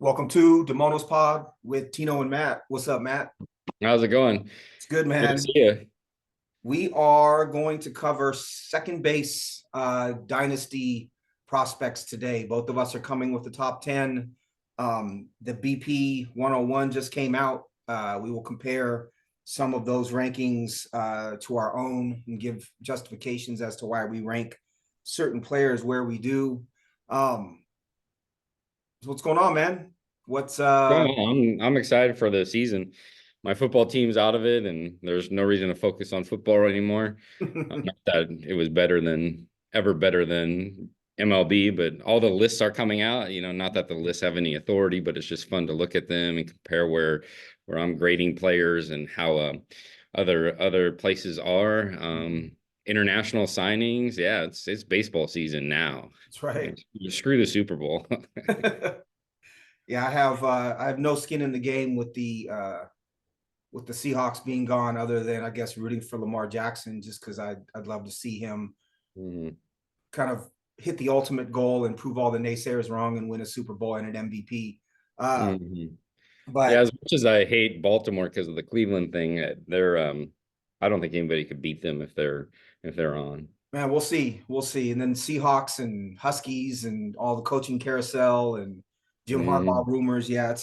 Welcome to Demono's Pod with Tino and Matt. What's up, Matt? How's it going? It's good, Good to see man. you. We are going to cover second base dynasty prospects today. Both of us are coming with the top 10. The BP 101 just came out. We will compare some of those rankings to our own and give justifications as to why we rank certain players where we do. Um, so what's going on, man? What's Oh, I'm excited for the season. My football team's out of it, and there's no reason to focus on football anymore. Not that it was better than MLB, but all the lists are coming out. Not that the lists have any authority, but it's just fun to look at them and compare where I'm grading players and how other places are. International signings, yeah, it's baseball season now. That's right. Right? Screw the Super Bowl. Yeah, I have no skin in the game with the Seahawks being gone, other than I guess rooting for Lamar Jackson, just because I'd love to see him Mhm. kind of hit the ultimate goal and prove all the naysayers wrong and win a Super Bowl and an MVP. Uh, Mhm. Yeah, but as much as I hate Baltimore because of the Cleveland thing, I don't think anybody could beat them if they're on. man, we'll see. And then Seahawks and Huskies and all the coaching carousel and Jim Harbaugh Mhm. rumors. Yeah,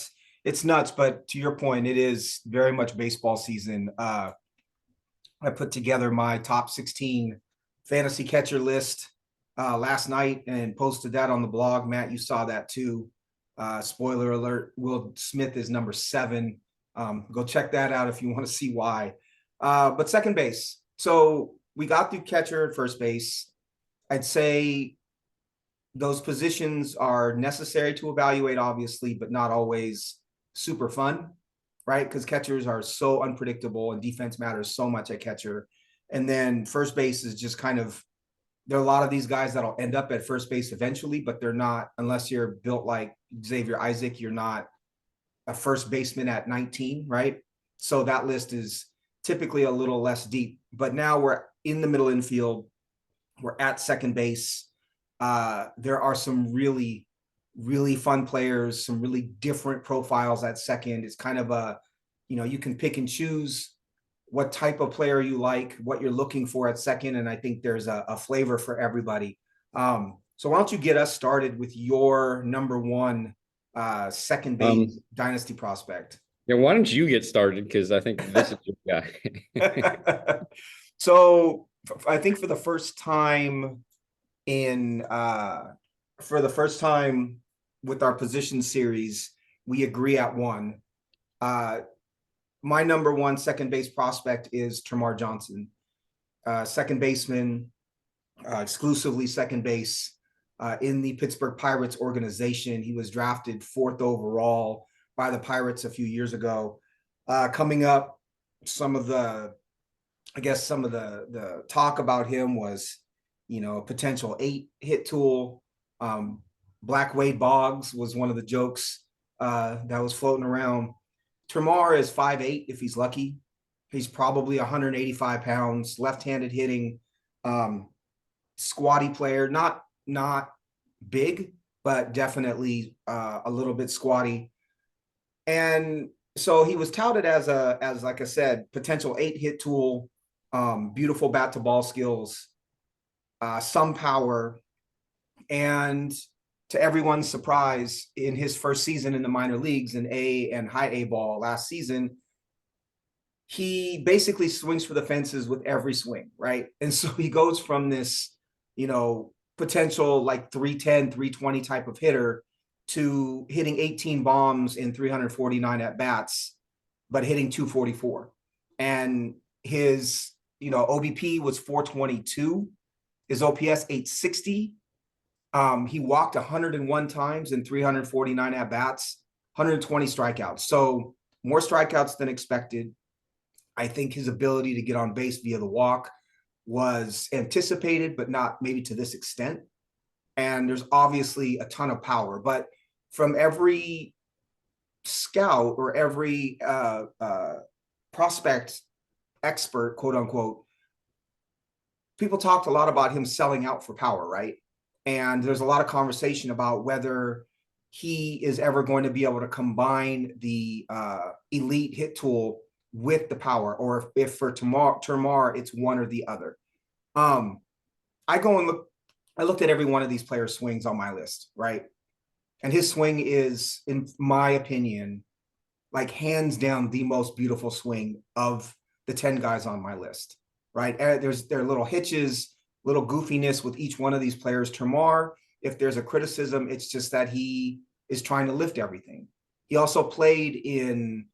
it's nuts. But to your point, it is very much baseball season. I put together my top 16 fantasy catcher list last night and posted that on the blog. Matt, you saw that too. Spoiler alert: Will Smith is number 7. Go check that out if you want to see why. But second base. So we got through catcher and first base. I'd say those positions are necessary to evaluate, obviously, but not always super fun, right? Because catchers are so unpredictable and defense matters so much at catcher. And then first base is just kind of, there are a lot of these guys that'll end up at first base eventually, but they're not, unless you're built like Xavier Isaac, you're not a first baseman at 19, right? So that list is typically a little less deep. But now we're in the middle infield, we're at second base. There are some really, really fun players, some really different profiles at second. It's kind of you can pick and choose what type of player you like, what you're looking for at second. And I think there's a flavor for everybody. So why don't you get us started with your number one second base Um, dynasty prospect? yeah, why don't you get started? Because I think this is your guy. So I think for the first time in for the first time with our position series, we agree at one. Uh, my number one second base prospect is Termarr Johnson, second baseman, exclusively second base in the Pittsburgh Pirates organization. He was drafted 4th overall by the Pirates a few years ago. Coming up, some of the I guess some of the talk about him was, a potential 8-hit tool. Black Wade Boggs was one of the jokes that was floating around. Termarr is 5'8" if he's lucky. He's probably 185 pounds, left-handed hitting, um, squatty player, not big, but definitely a little bit squatty. And so he was touted as like I said, potential 8-hit tool, beautiful bat to ball skills, some power, and to everyone's surprise, in his first season in the minor leagues in A and high A ball last season, he basically swings for the fences with every swing, right? And so he goes from this, potential like 310, 320 type of hitter to hitting 18 bombs in 349 at bats, but hitting 244. And his, OBP was 422, his OPS 860. He walked 101 times in 349 at bats, 120 strikeouts. So more strikeouts than expected. I think his ability to get on base via the walk was anticipated, but not maybe to this extent. And there's obviously a ton of power, but from every scout or every prospect expert, quote unquote, people talked a lot about him selling out for power, right? And there's a lot of conversation about whether he is ever going to be able to combine the elite hit tool with the power, or if for Termarr it's one or the other. Um, I go and look. I looked at every one of these players' swings on my list, right? And his swing is, in my opinion, like hands down the most beautiful swing of the 10 guys on my list, right? There are little hitches, little goofiness with each one of these players. Termarr, if there's a criticism, it's just that he is trying to lift everything. He also played in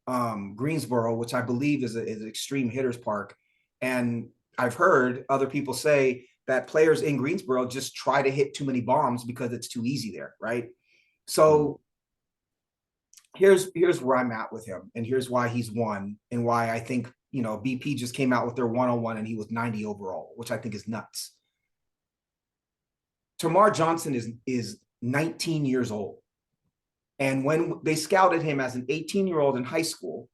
Greensboro, which I believe is an extreme hitters park. And I've heard other people say that players in Greensboro just try to hit too many bombs because it's too easy there, right? So here's where I'm at with him, and here's why he's won, and why I think, BP just came out with their 101 and he was 90 overall, which I think is nuts. Termarr Johnson is 19 years old. And when they scouted him as an 18-year-old in high school,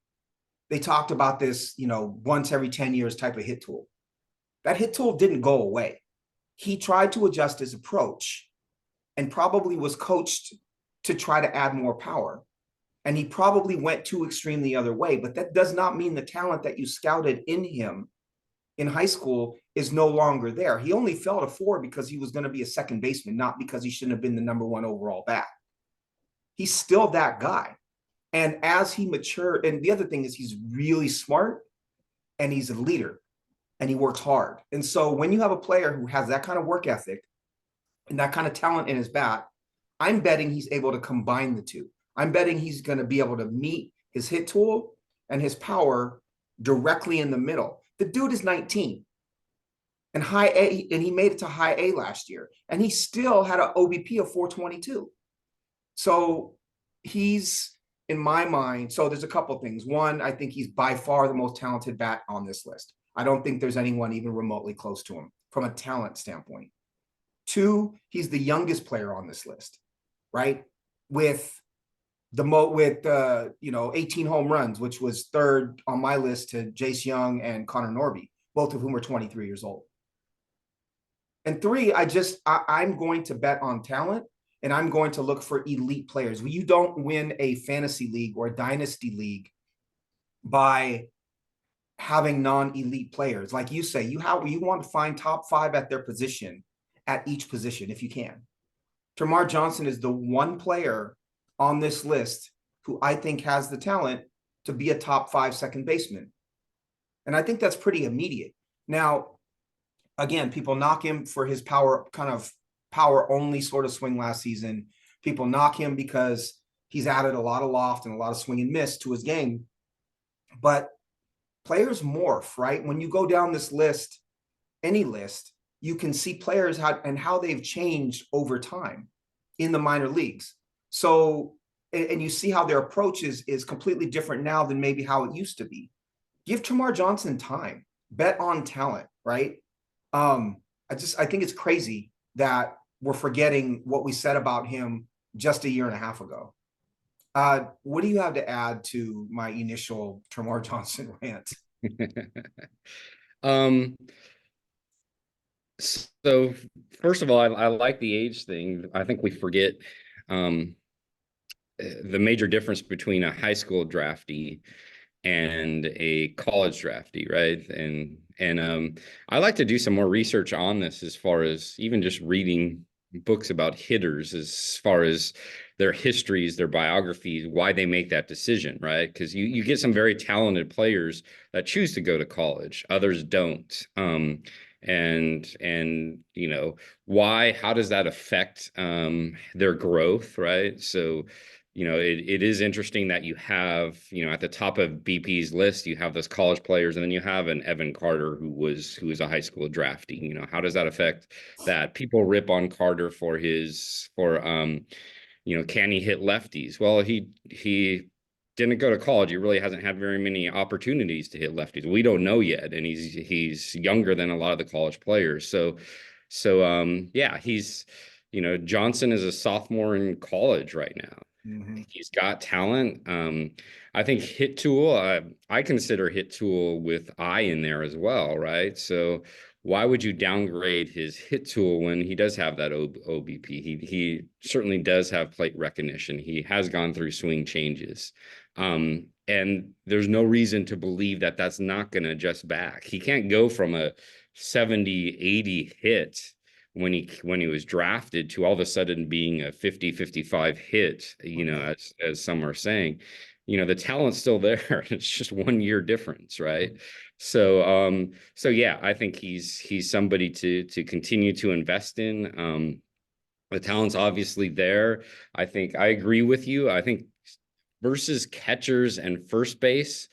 they talked about this, once every 10 years type of hit tool. That hit tool didn't go away. He tried to adjust his approach and probably was coached to try to add more power. And he probably went too extreme the other way, but that does not mean the talent that you scouted in him in high school is no longer there. He only fell to 4 because he was going to be a second baseman, not because he shouldn't have been the number 1 overall bat. He's still that guy. And as he matured, and the other thing is he's really smart and he's a leader and he works hard. And so when you have a player who has that kind of work ethic and that kind of talent in his bat, I'm betting he's able to combine the two. I'm betting he's going to be able to meet his hit tool and his power directly in the middle. The dude is 19 and high A, and he made it to high A last year, and he still had an OBP of 422. So he's, in my mind, so there's a couple things. One, I think he's by far the most talented bat on this list. I don't think there's anyone even remotely close to him from a talent standpoint. 2, he's the youngest player on this list, right? With 18 home runs, which was 3rd on my list to Jace Young and Connor Norby, both of whom are 23 years old. And 3, I'm going to bet on talent, and I'm going to look for elite players. You don't win a fantasy league or a dynasty league by having non-elite players. Like you say, you want to find top 5 at their position, at each position, if you can. Termarr Johnson is the one player on this list who I think has the talent to be a top 5 second baseman. And I think that's pretty immediate. Now, again, people knock him for his power only sort of swing last season. People knock him because he's added a lot of loft and a lot of swing and miss to his game. But players morph, right? When you go down this list, any list, you can see players how they've changed over time in the minor leagues. So, and you see how their approach is completely different now than maybe how it used to be. Give Termarr Johnson time, bet on talent, right? I think it's crazy that we're forgetting what we said about him just a year and a half ago. What do you have to add to my initial Termarr Johnson rant? So first of all, I like the age thing. I think we forget the major difference between a high school draftee and a college draftee, right? And I like to do some more research on this, as far as even just reading books about hitters, as far as their histories, their biographies, why they make that decision, right? Because you get some very talented players that choose to go to college, others don't. And why, how does that affect their growth, right? So it is interesting that you have, at the top of BP's list, you have those college players, and then you have an Evan Carter who was a high school draftee. How does that affect that? People rip on Carter for can he hit lefties? Well, he didn't go to college. He really hasn't had very many opportunities to hit lefties. We don't know yet, and he's younger than a lot of the college players. So yeah, he's Johnson is a sophomore in college right now. Mm-hmm. He's got talent. I think hit tool, I consider hit tool with eye in there as well, right? So why would you downgrade his hit tool when he does have that OBP? He certainly does have plate recognition. He has gone through swing changes. And there's no reason to believe that that's not going to adjust back. He can't go from a 70, 80 hit when he was drafted to all of a sudden being a 50, 55 hit, as some are saying. The talent's still there. It's just 1 year difference, right? So yeah, I think he's somebody to continue to invest in. The talent's obviously there. I think I agree with you. I think versus catchers and first base,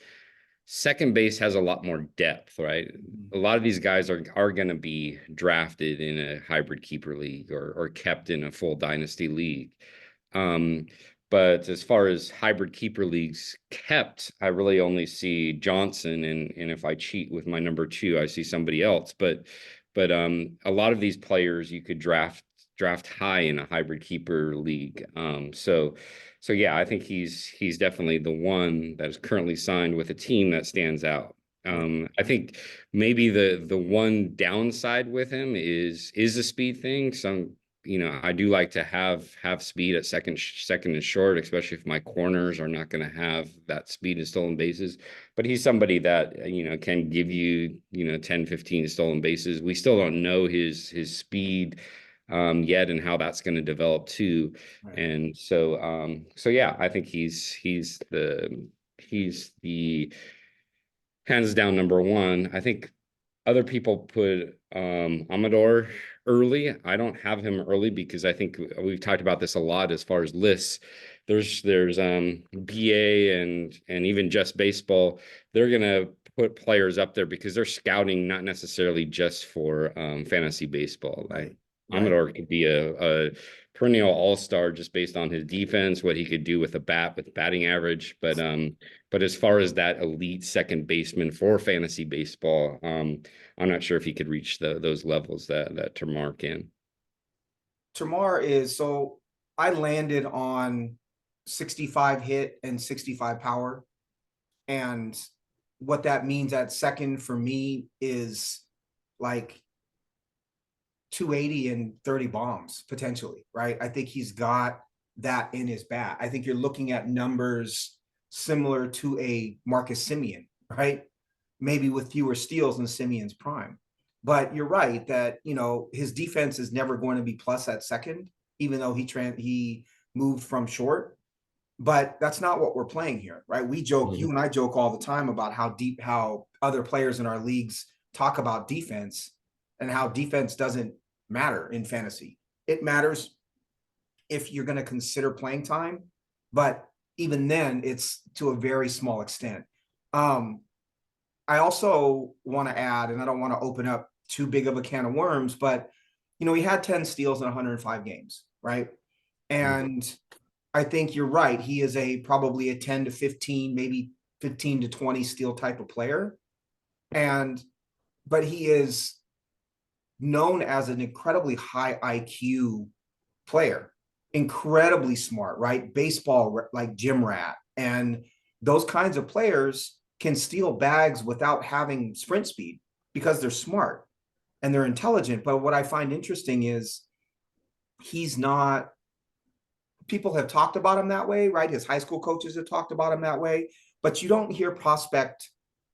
second base has a lot more depth, right? A lot of these guys are going to be drafted in a hybrid keeper league or kept in a full dynasty league. Um, but as far as hybrid keeper leagues kept, I really only see Johnson, and if I cheat with my number two, I see somebody else. But a lot of these players you could draft high in a hybrid keeper league. So yeah, I think he's definitely the one that is currently signed with a team that stands out. I think maybe the one downside with him is a speed thing. I do like to have speed at second and short, especially if my corners are not going to have that speed and stolen bases. But he's somebody that can give you 10, 15 stolen bases. We still don't know his speed yet and how that's going to develop too. Right. And so yeah, I think he's the hands down number one. I think other people put Amador early. I don't have him early because I think we've talked about this a lot as far as lists. There's BA and even Just Baseball. They're gonna put players up there because they're scouting not necessarily just for fantasy baseball. Right. Amador could be a perennial all-star just based on his defense, what he could do with a bat, with batting average. But as far as that elite second baseman for fantasy baseball, I'm not sure if he could reach those levels that Termarr can. Termarr is, so I landed on 65 hit and 65 power. And what that means at second for me is like 280 and 30 bombs potentially, right? I think he's got that in his bat. I think you're looking at numbers similar to a Marcus Semien, right? Maybe with fewer steals than Simeon's prime. But you're right that, his defense is never going to be plus at second, even though he moved from short. But that's not what we're playing here, right? We joke, you and I joke all the time about how other players in our leagues talk about defense and how defense doesn't matter in fantasy. It matters if you're going to consider playing time, but even then, it's to a very small extent. I also want to add, and I don't want to open up too big of a can of worms, but he had 10 steals in 105 games, right? And I think you're right. He is probably a 10 to 15, maybe 15 to 20 steal type of player. But he is known as an incredibly high IQ player, incredibly smart, right? Baseball, like gym rat. And those kinds of players can steal bags without having sprint speed because they're smart and they're intelligent. But what I find interesting is he's not, people have talked about him that way, right? His high school coaches have talked about him that way, but you don't hear prospect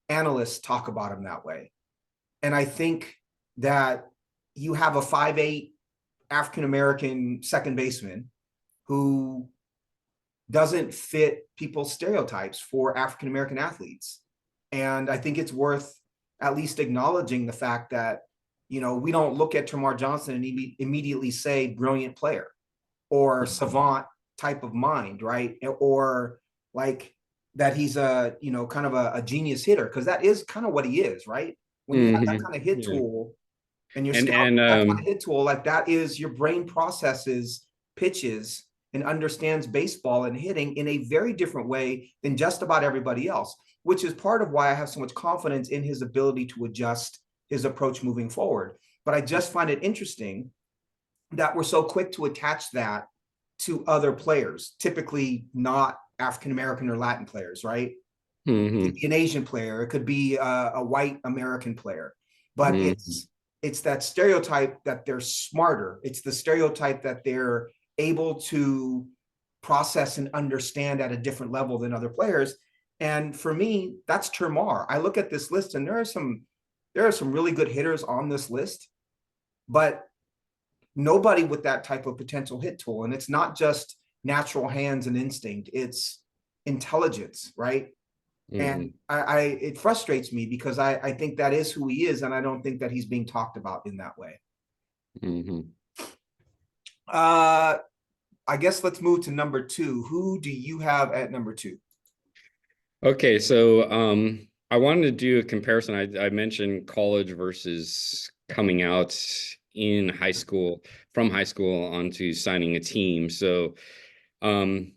analysts talk about him that way. And I think that you have a 5'8" African-American second baseman who doesn't fit people's stereotypes for African-American athletes. And I think it's worth at least acknowledging the fact that, we don't look at Termarr Johnson and immediately say brilliant player or savant type of mind, right? Or like that he's a, kind of a genius hitter, because that is kind of what he is, right? When you have that kind of hit tool and you're scouting that kind of hit tool, like that is your brain processes pitches and understands baseball and hitting in a very different way than just about everybody else, which is part of why I have so much confidence in his ability to adjust his approach moving forward. But I just find it interesting that we're so quick to attach that to other players, typically not African-American or Latin players, right? It could be an Asian player. It could be a white American player, but it's that stereotype that they're smarter. It's the stereotype that they're able to process and understand at a different level than other players. And for me, that's Termarr. I look at this list and there are some really good hitters on this list, but nobody with that type of potential hit tool. And it's not just natural hands and instinct, it's intelligence, right? Mm-hmm. And I it frustrates me because I think that is who he is, and I don't think that he's being talked about in that way. Mm-hmm. I guess let's move to number two. Who do you have at number two? Okay, so I wanted to do a comparison. I mentioned college versus coming out in high school, from high school onto signing a team. So um,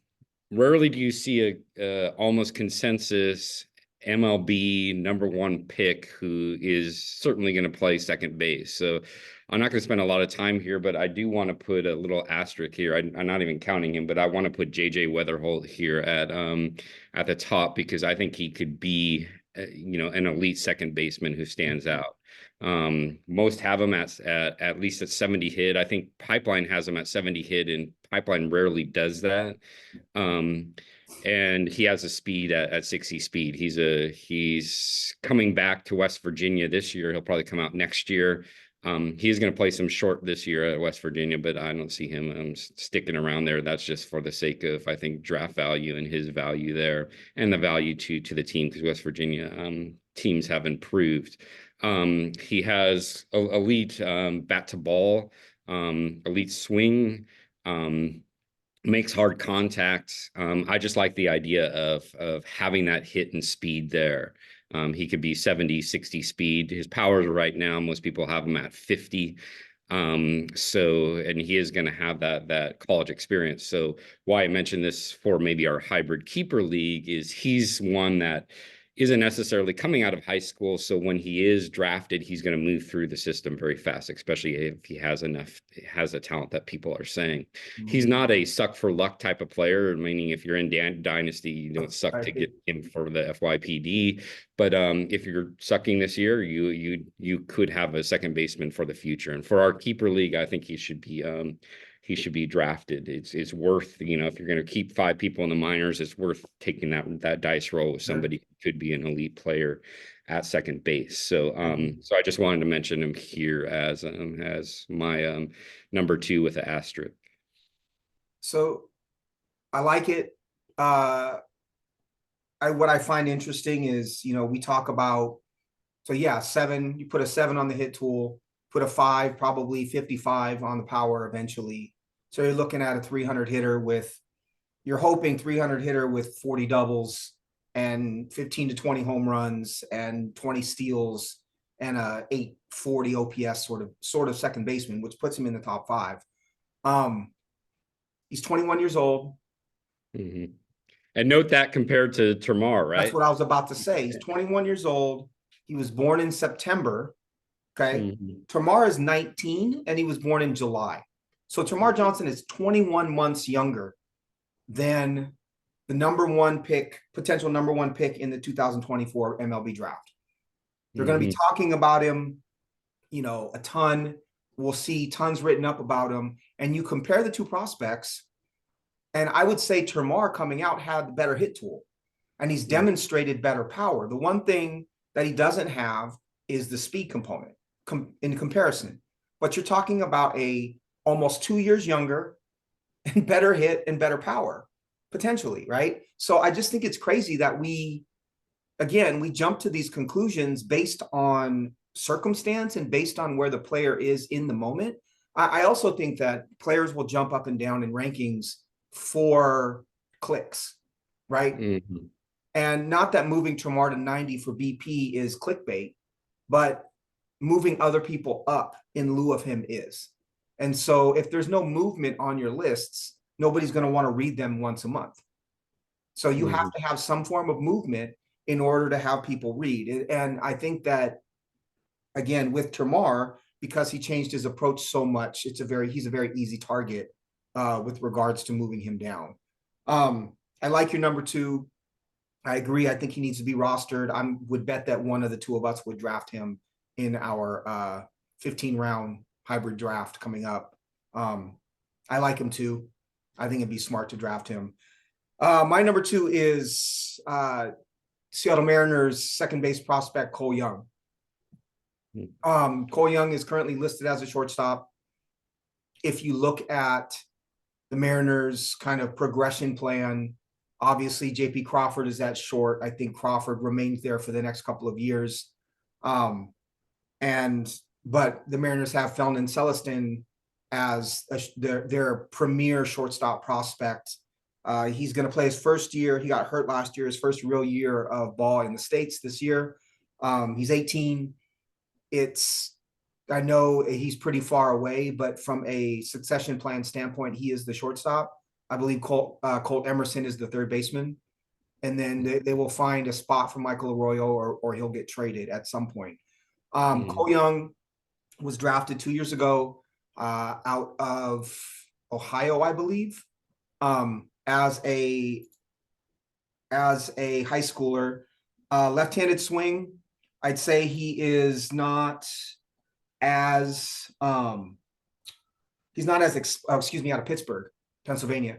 rarely do you see a almost consensus MLB number one pick who is certainly going to play second base. So I'm not going to spend a lot of time here, but I do want to put a little asterisk here. I'm not even counting him, but I want to put JJ Weatherholt here at the top because I think he could be, an elite second baseman who stands out. Most have him at least at 70 hit. I think Pipeline has him at 70 hit, and Pipeline rarely does that. And he has a speed at 60 speed. He's coming back to West Virginia this year. He'll probably come out next year. He's going to play some short this year at West Virginia, but I don't see him sticking around there. That's just for the sake of, I think, draft value and his value there and the value to the team because West Virginia teams have improved. He has elite bat to ball, elite swing, makes hard contact. I just like the idea of having that hit and speed there. He could be 70, 60 speed. His powers right now, most people have him at 50. And he is going to have that college experience. So why I mentioned this for maybe our hybrid keeper league is he's one that isn't necessarily coming out of high school. So when he is drafted, he's going to move through the system very fast, especially if he has a talent that people are saying. He's not a suck for luck type of player, meaning if you're in Dynasty, you don't suck to get him for the FYPD. But if you're sucking this year, you could have a second baseman for the future. And for our keeper league, I think he should be drafted. It's worth, if you're going to keep 5 people in the minors, it's worth taking that dice roll with somebody who could be an elite player at second base. So I just wanted to mention him here as my number 2 with an asterisk. So I like it. What I find interesting is, we talk about, so yeah, 7, you put a 7 on the hit tool, put a 5, probably 55 on the power eventually. So you're looking at a 300 hitter you're hoping 300 hitter with 40 doubles and 15 to 20 home runs and 20 steals and a 840 OPS sort of second baseman, which puts him in the top 5. He's 21 years old. Mm-hmm. And note that compared to Termarr, right? That's what I was about to say. He's 21 years old. He was born in September. Okay. Mm-hmm. Termarr is 19 and he was born in July. So Termarr Johnson is 21 months younger than the potential number one pick in the 2024 MLB draft. They're going to be talking about him, a ton. We'll see tons written up about him. And you compare the two prospects, and I would say Termarr coming out had the better hit tool, and he's demonstrated better power. The one thing that he doesn't have is the speed component in comparison. But you're talking about a almost 2 years younger and better hit and better power, potentially, right? So I just think it's crazy that we jump to these conclusions based on circumstance and based on where the player is in the moment. I also think that players will jump up and down in rankings for clicks, right? Mm-hmm. And not that moving Termarr to 90 for BP is clickbait, but moving other people up in lieu of him is. And so if there's no movement on your lists, nobody's going to want to read them once a month. So you have to have some form of movement in order to have people read. And I think that, again, with Termarr, because he changed his approach so much, he's a very easy target with regards to moving him down. I like your number 2. I agree. I think he needs to be rostered. I would bet that one of the two of us would draft him in our 15 round hybrid draft coming up. I like him too. I think it'd be smart to draft him. My number 2 is Seattle Mariners second base prospect Cole Young. Cole Young is currently listed as a shortstop. If you look at the Mariners kind of progression plan, obviously JP Crawford is at short. I think Crawford remains there for the next couple of years. But the Mariners have Felton Celestin as their premier shortstop prospect. He's going to play his first year. He got hurt last year, his first real year of ball in the States this year. He's 18. I know he's pretty far away, but from a succession plan standpoint, he is the shortstop. I believe Colt Emerson is the third baseman. And then they will find a spot for Michael Arroyo or he'll get traded at some point. Cole Young was drafted 2 years ago out of Ohio, I believe, as a high schooler. Left-handed swing. I'd say he is not as out of Pittsburgh, Pennsylvania.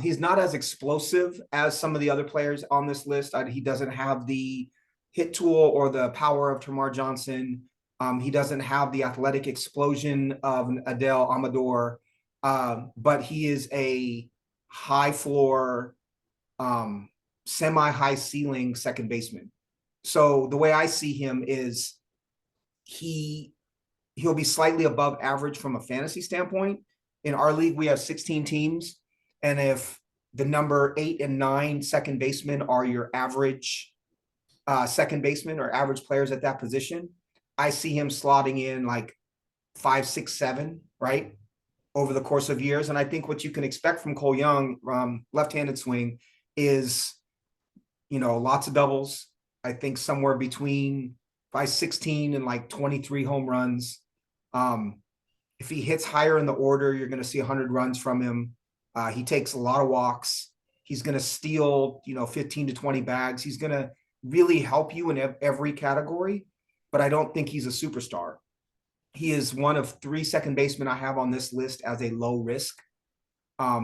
He's not as explosive as some of the other players on this list. He doesn't have the hit tool or the power of Termarr Johnson. He doesn't have the athletic explosion of Adele Amador, but he is a high floor, semi-high ceiling second baseman. So the way I see him is he'll be slightly above average from a fantasy standpoint. In our league, we have 16 teams. And if the number 8 and 9 second basemen are your average second baseman or average players at that position, I see him slotting in like 5, 6, 7, right, over the course of years. And I think what you can expect from Cole Young, left-handed swing, is, lots of doubles. I think somewhere between 16 and like 23 home runs. If he hits higher in the order, you're going to see 100 runs from him. He takes a lot of walks. He's going to steal, 15 to 20 bags. He's going to really help you in every category, but I don't think he's a superstar. He is one of 3 second basemen I have on this list as a low risk,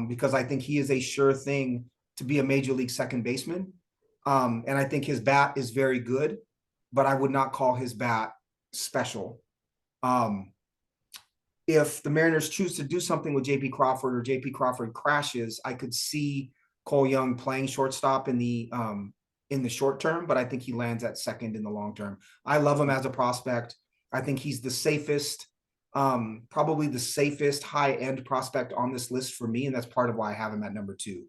because I think he is a sure thing to be a major league second baseman. And I think his bat is very good, but I would not call his bat special. If the Mariners choose to do something with JP Crawford or JP Crawford crashes, I could see Cole Young playing shortstop in the short term, but I think he lands at second in the long term. I love him as a prospect. I think he's the safest, probably the safest high-end prospect on this list for me, and that's part of why I have him at number 2.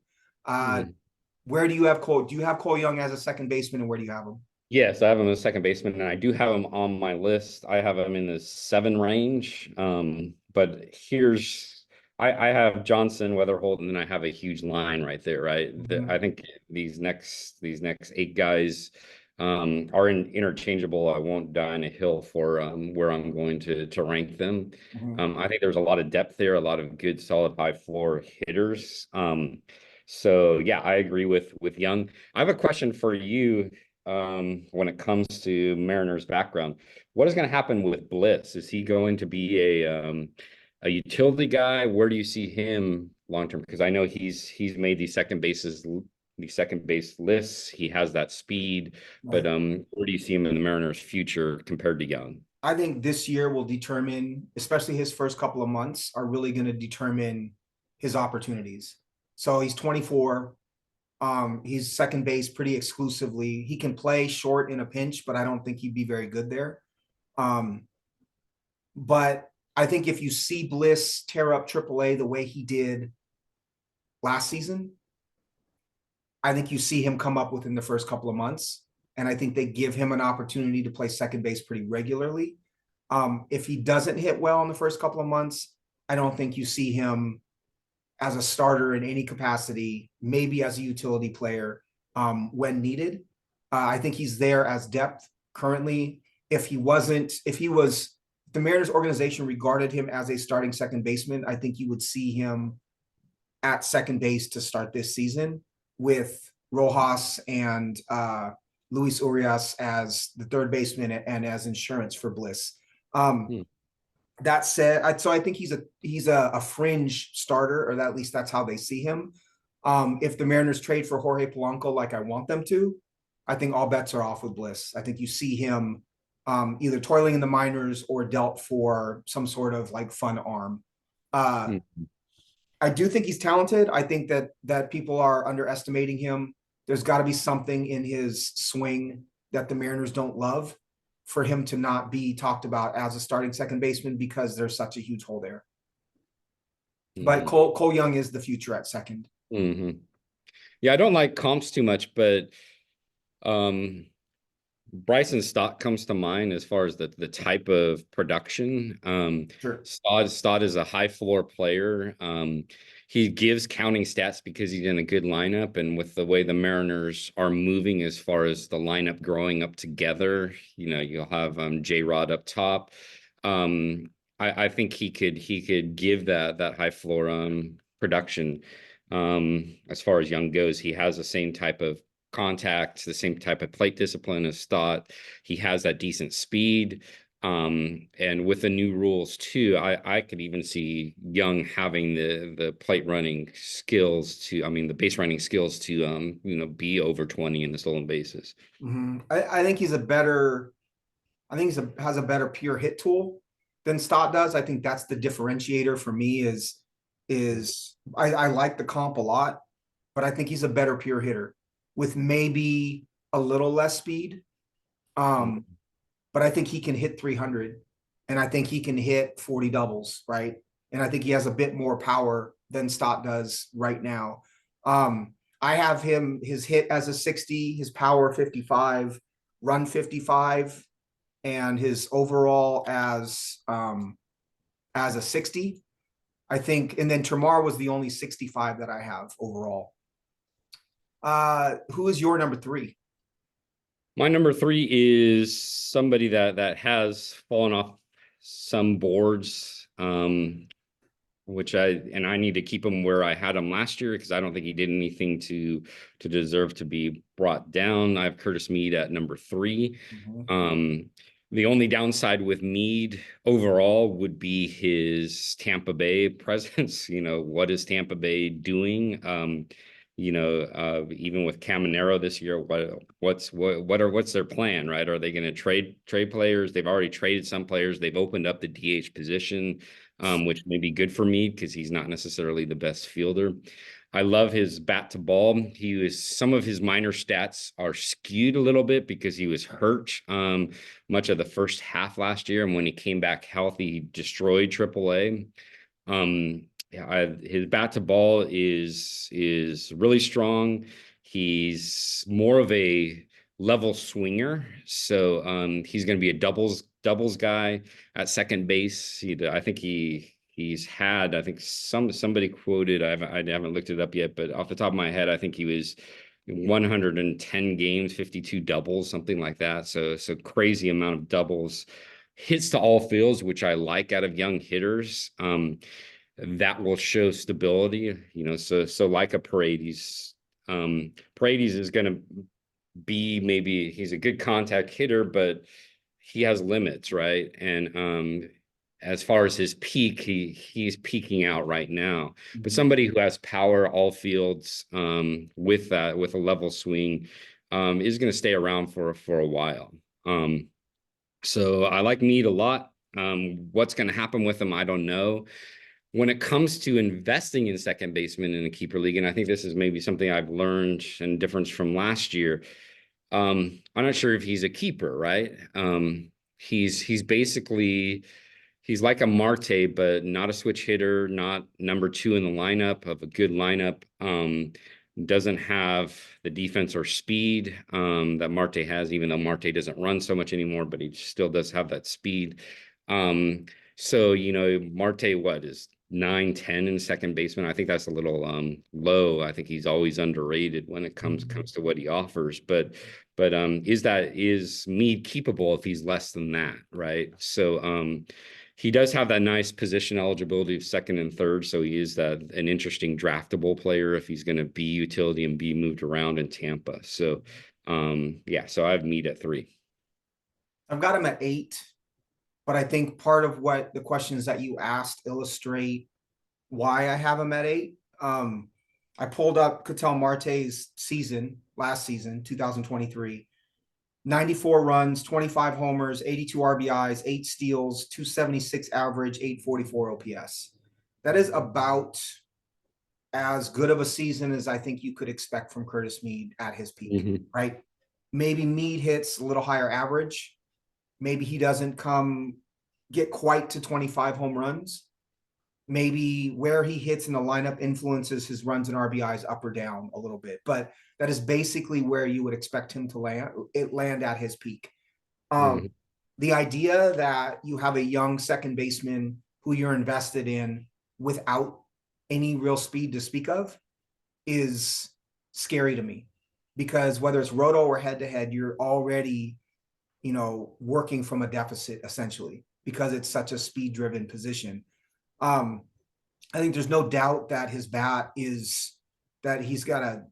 Where do you have Cole? Do you have Cole Young as a second baseman, and where do you have him? Yes, I have him as second baseman, and I do have him on my list. I have him in the 7 range. But I have Johnson, Weatherholt, and then I have a huge line right there, right? I think these next 8 guys are interchangeable. I won't die on a hill for where I'm going to rank them. I think there's a lot of depth there, a lot of good, solid, high floor hitters. So yeah, I agree with Young. I have a question for you. When it comes to Mariners background, what is going to happen with Bliss? Is he going to be a utility guy? Where do you see him long term? Because I know he's made the second base lists. He has that speed, right. But where do you see him in the Mariners' future compared to Young? I think this year will determine, especially his first couple of months, are really going to determine his opportunities. So he's 24. He's second base pretty exclusively. He can play short in a pinch, but I don't think he'd be very good there. But I think if you see Bliss tear up AAA the way he did last season, I think you see him come up within the first couple of months. And I think they give him an opportunity to play second base pretty regularly. If he doesn't hit well in the first couple of months, I don't think you see him as a starter in any capacity, maybe as a utility player when needed. I think he's there as depth currently. If the Mariners organization regarded him as a starting second baseman, I think you would see him at second base to start this season with Rojas and Luis Urias as the third baseman and as insurance for Bliss. That said, so I think he's a fringe starter, or at least that's how they see him. If the Mariners trade for Jorge Polanco like I want them to, I think all bets are off with Bliss. I think you see him either toiling in the minors or dealt for some sort of like fun arm. Uh, Mm. I do think he's talented. I think that people are underestimating him. There's got to be something in his swing that the Mariners don't love for him to not be talked about as a starting second baseman because there's such a huge hole there. But Mhm. Cole Young is the future at second. Mhm. Yeah, I don't like comps too much, but um Bryson Stott comes to mind as far as the type of production. Sure. Stott is a high floor player. He gives counting stats because he's in a good lineup, and with the way the Mariners are moving as far as the lineup growing up together, you'll have J Rod up top. I think he could give that high floor production. As far as Young goes, he has the same type of contact, the same type of plate discipline as Stott. He has that decent speed. And with the new rules too, I could even see Young having the plate running skills to, I mean, the base running skills to, be over 20 in the stolen bases. I think he's a better. I think has a better pure hit tool than Stott does. I think that's the differentiator for me. Is I like the comp a lot, but I think he's a better pure hitter with maybe a little less speed. Um, but I think he can hit 300 and I think he can hit 40 doubles, right? And I think he has a bit more power than Stott does right now. I have his hit as a 60, his power 55, run 55, and his overall as a 60. I think, and then Termarr was the only 65 that I have overall. Who is your number three? My number three is somebody that has fallen off some boards. Which I need to keep him where I had him last year because I don't think he did anything to deserve to be brought down. I have Curtis Mead at number three. Mhm. Um, the only downside with Mead overall would be his Tampa Bay presence. What is Tampa Bay doing? Even with Caminero this year, what's their plan, right? Are they going to trade players? They've already traded some players. They've opened up the DH position, which may be good for me because he's not necessarily the best fielder. I love his bat to ball. Some of his minor stats are skewed a little bit because he was hurt much of the first half last year, and when he came back healthy, he destroyed AAA. His bat to ball is really strong. He's more of a level swinger, so he's going to be a doubles guy at second base. I think he's had, I think somebody quoted, I haven't looked it up yet, but off the top of my head, I think he was 110 games, 52 doubles, something like that. So crazy amount of doubles. Hits to all fields, which I like out of young hitters. That will show stability, so like a Paredes is going to be, maybe he's a good contact hitter, but he has limits, right? And as far as his peak, he's peaking out right now. But Mhm. somebody who has power all fields, with a level swing, is going to stay around for a while. So I like Mead a lot. What's going to happen with him, I don't know. When it comes to investing in second baseman in a keeper league, and I think this is maybe something I've learned and difference from last year. I'm not sure if he's a keeper, right? He's basically, he's like a Marte, but not a switch hitter, not number two in the lineup of a good lineup. Doesn't have the defense or speed that Marte has, even though Marte doesn't run so much anymore, but he still does have that speed. Um, so Marte, what is 9-10 in second baseman? I think that's a little low. I think he's always underrated when it comes to what he offers. But is Mead keepable if he's less than that, right? So he does have that nice position eligibility of second and third, so he is an interesting draftable player if he's going to be utility and be moved around in Tampa. So yeah, so I have Mead at three. I've got him at 8. but I think part of what the questions that you asked illustrate why I have him at 8. I pulled up Ketel Marte's season last season, 2023. 94 runs, 25 homers, 82 RBIs, 8 steals, 276 average, 844 OPS. That is about as good of a season as I think you could expect from Curtis Mead at his peak, right? Maybe Mead hits a little higher average. Maybe he doesn't get quite to 25 home runs. Maybe where he hits in the lineup influences his runs and RBIs up or down a little bit, but that is basically where you would expect him to land at his peak. The idea that you have a young second baseman who you're invested in without any real speed to speak of is scary to me, because whether it's roto or head to head, you're already, working from a deficit essentially, because it's such a speed driven position. I think there's no doubt that his bat is that he's got a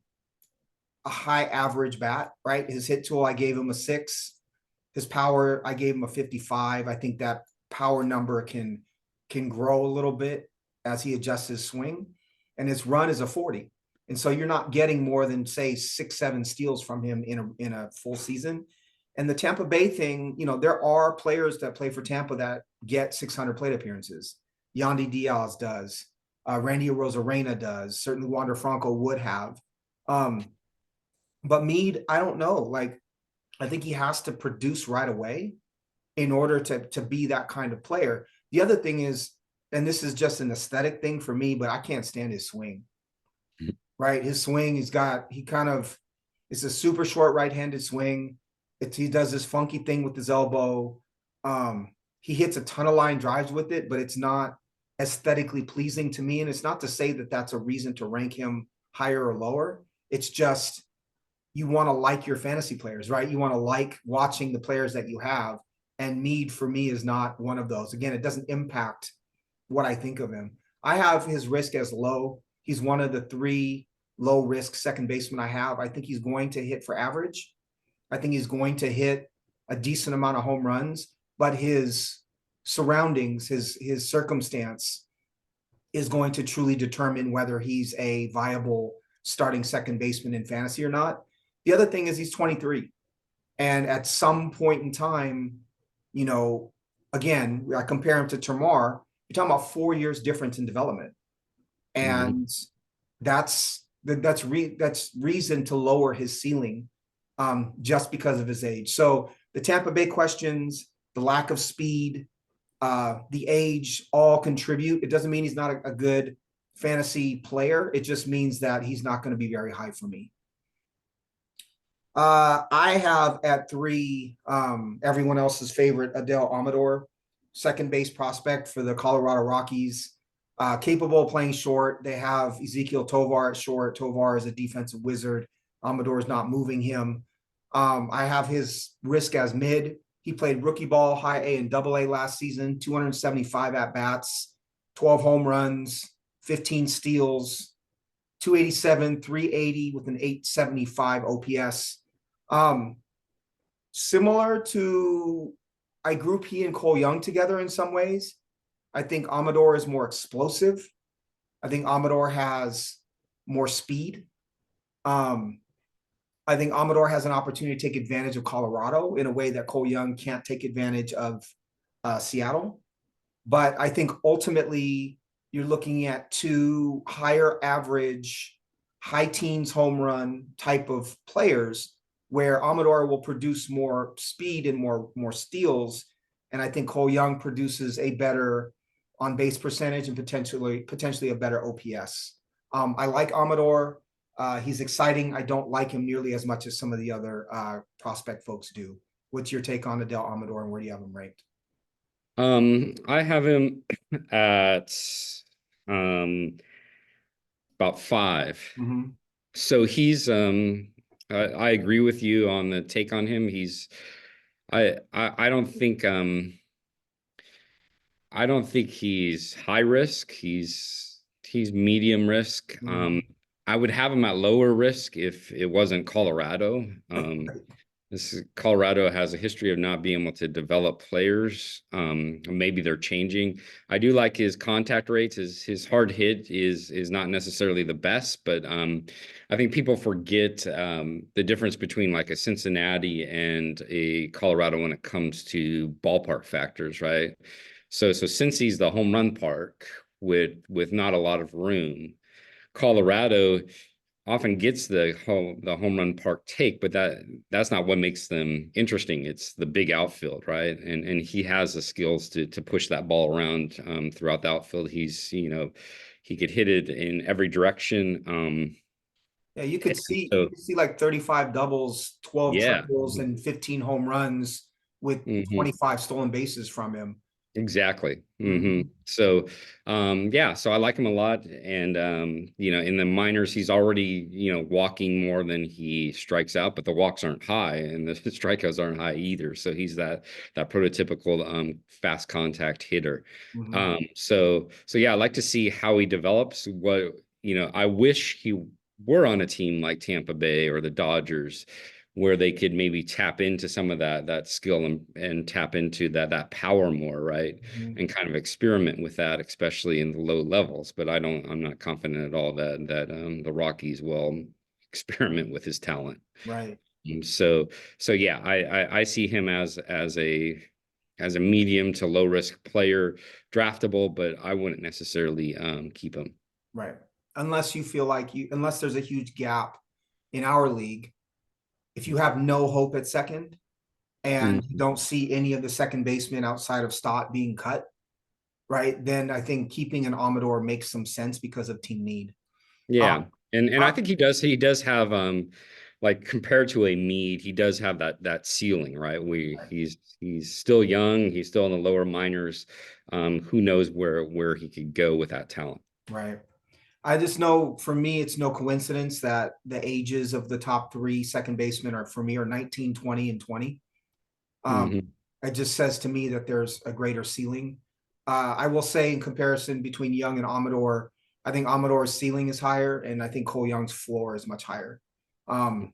high average bat, right? His hit tool, I gave him a 6. His power, I gave him a 55. I think that power number can grow a little bit as he adjusts his swing, and his run is a 40. And so you're not getting more than, say, 6-7 steals from him in a full season. And the Tampa Bay thing, there are players that play for Tampa that get 600 plate appearances. Yandy Diaz does. Randy Arozarena does. Certainly Wander Franco would have. But Mead, I don't know. Like, I think he has to produce right away in order to be that kind of player. The other thing is, and this is just an aesthetic thing for me, but I can't stand his swing. Right? His swing, it's a super short right-handed swing. He does this funky thing with his elbow. He hits a ton of line drives with it, but it's not aesthetically pleasing to me. And it's not to say that that's a reason to rank him higher or lower. It's just, you want to like your fantasy players, right? You want to like watching the players that you have. And Mead, for me, is not one of those. Again, it doesn't impact what I think of him. I have his risk as low. He's one of the 3 low risk second basemen I have. I think he's going to hit for average. I think he's going to hit a decent amount of home runs, but his surroundings, his circumstance is going to truly determine whether he's a viable starting second baseman in fantasy or not. The other thing is he's 23. And at some point in time, again, I compare him to Termarr. You're talking about 4 years difference in development. And that's reason to lower his ceiling just because of his age. So the Tampa Bay questions, the lack of speed, the age all contribute. It doesn't mean he's not a good fantasy player. It just means that he's not going to be very high for me. I have at 3 everyone else's favorite, Adele Amador, second base prospect for the Colorado Rockies. Capable of playing short. They have Ezekiel Tovar at short. Tovar is a defensive wizard. Amador is not moving him. I have his risk as mid. He played rookie ball, high A and double A last season, 275 at-bats, 12 home runs, 15 steals, 287, 380 with an 875 OPS. Similar to, I group he and Cole Young together in some ways. I think Amador is more explosive. I think Amador has more speed. I think Amador has an opportunity to take advantage of Colorado in a way that Cole Young can't take advantage of Seattle. But I think ultimately you're looking at 2 higher average, high teens home run type of players, where Amador will produce more speed and more steals. And I think Cole Young produces a better on base percentage and potentially a better OPS. I like Amador. He's exciting. I don't like him nearly as much as some of the other prospect folks do. What's your take on Adele Amador, and where do you have him ranked? I have him at about 5. So he's I agree with you on the take on him. I don't think he's high risk. He's medium risk. I would have him at lower risk if it wasn't Colorado. Colorado has a history of not being able to develop players. Maybe they're changing. I do like his contact rates. His hard hit is not necessarily the best, but I think people forget the difference between like a Cincinnati and a Colorado when it comes to ballpark factors, right? So Cincy's the home run park with not a lot of room. Colorado often gets the home run park take, but that's not what makes them interesting. It's the big outfield, right? And he has the skills to push that ball around throughout the outfield. He could hit it in every direction. Yeah, you And could see so you could see like 35 doubles, 12 yeah. triples, and 15 home runs with Mhm. 25 stolen bases from him. Exactly. Mhm. So, yeah, so I like him a lot. And, in the minors, he's already, walking more than he strikes out, but the walks aren't high and the strikeouts aren't high either. So he's that prototypical, fast contact hitter. Mhm. So yeah, I like to see how he develops. I wish he were on a team like Tampa Bay or the Dodgers, where they could maybe tap into some of that skill and tap into that power more, right? Mhm. And kind of experiment with that, especially in the low levels. But I'm not confident at all that the Rockies will experiment with his talent. Right. So yeah, I see him as a medium to low risk player, draftable, but I wouldn't necessarily keep him. Right. Unless you feel like unless there's a huge gap in our league, if you have no hope at second and you Mhm. don't see any of the second basemen outside of Stott being cut, right? Then I think keeping an Amador makes some sense because of team need. Um, Yeah. And I uh, think he does have like compared to a Mead, he does have that ceiling, right? He's still young, he's still in the lower minors. Who knows where he could go with that talent. right. I just know for me, it's no coincidence that the ages of the top three second basemen are for me are 19, 20, and 20. Um, Hmm. it just says to me that there's a greater ceiling. I will say in comparison between Young and Amador, I think Amador's ceiling is higher, and I think Cole Young's floor is much higher. Um,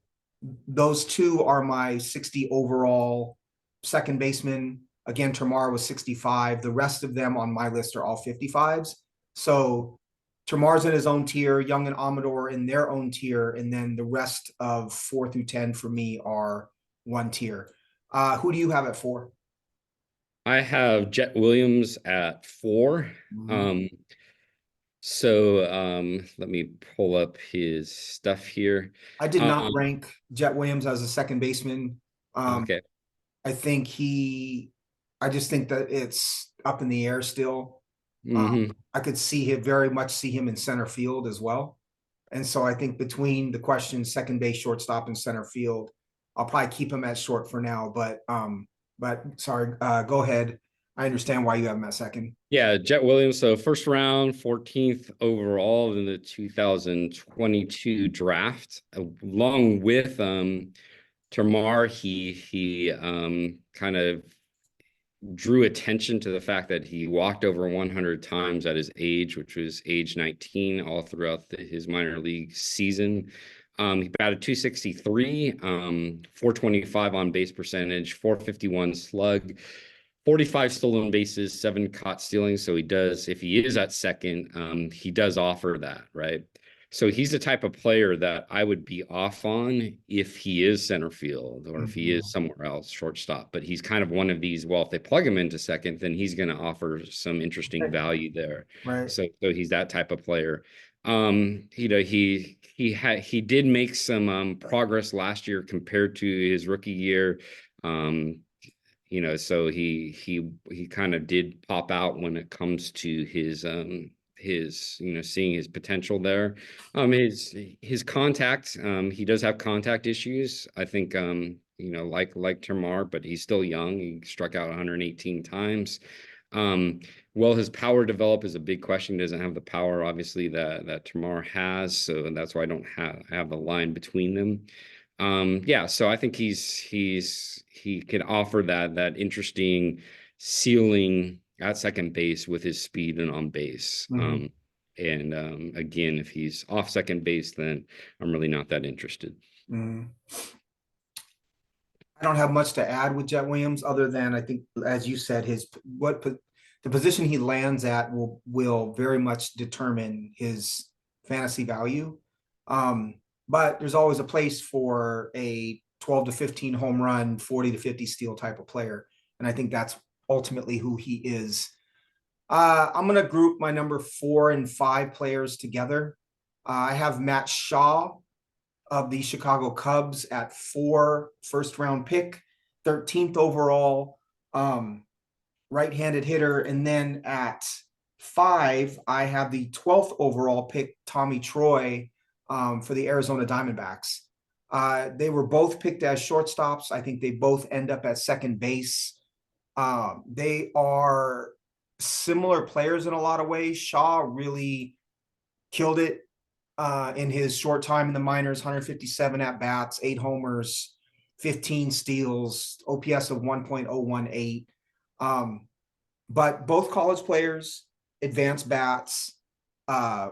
those two are my 60 overall second baseman. Again, Termarr was 65. The rest of them on my list are all 55s. So Termarr's in his own tier, Young and Amador in their own tier, and then the rest of 4 through 10 for me are one tier. Who do you have at 4? I have Jet Williams at 4. Mhm. So let me pull up his stuff here. I did not Um, rank Jet Williams as a second baseman. Um, okay. I think I just think that it's up in the air still. Hmm. I could very much see him in center field as well. And so I think between the questions, second base, shortstop, and center field, I'll probably keep him at short for now. But sorry, go ahead. I understand why you have him at second. Yeah, Jet Williams. So first round, 14th overall in the 2022 draft, along with Termarr. He kind of drew attention to the fact that he walked over 100 times at his age, which was age 19, all throughout his minor league season. He batted 263, 425 on base percentage, 451 slug, 45 stolen bases, 7 caught stealing. So he does, if he is at second, he does offer that, right? So he's the type of player that I would be off on if he is center field or if he Mhm. is somewhere else, shortstop. But he's kind of one of these, well, if they plug him into second, then he's going to offer some interesting value there. Right. So he's that type of player. He did make some progress last year compared to his rookie year. Um, so he kind of did pop out when it comes to his seeing his potential there. His contact, he does have contact issues. I think like Termarr, but he's still young. He struck out 118 times. Um, well, his power develop is a big question. He doesn't have the power, obviously, that Termarr has, so that's why I don't have the line between them. Yeah, so I think he can offer that interesting ceiling at second base with his speed and on base. Mhm. And again, if he's off second base, then I'm really not that interested. Mhm. I don't have much to add with Jet Williams other than I think, as you said, the position he lands at will very much determine his fantasy value. Um, but there's always a place for a 12 to 15 home run, 40 to 50 steal type of player. And I think that's ultimately who he is. I'm going to group my number 4 and 5 players together. I have Matt Shaw of the Chicago Cubs at 4, first round pick, 13th overall, right-handed hitter. And then at 5, I have the 12th overall pick, Tommy Troy, for the Arizona Diamondbacks. They were both picked as shortstops. I think they both end up at second base. They are similar players in a lot of ways. Shaw really killed it in his short time in the minors, 157 at bats, 8 homers, 15 steals, OPS of 1.018. But both college players, advanced bats, uh,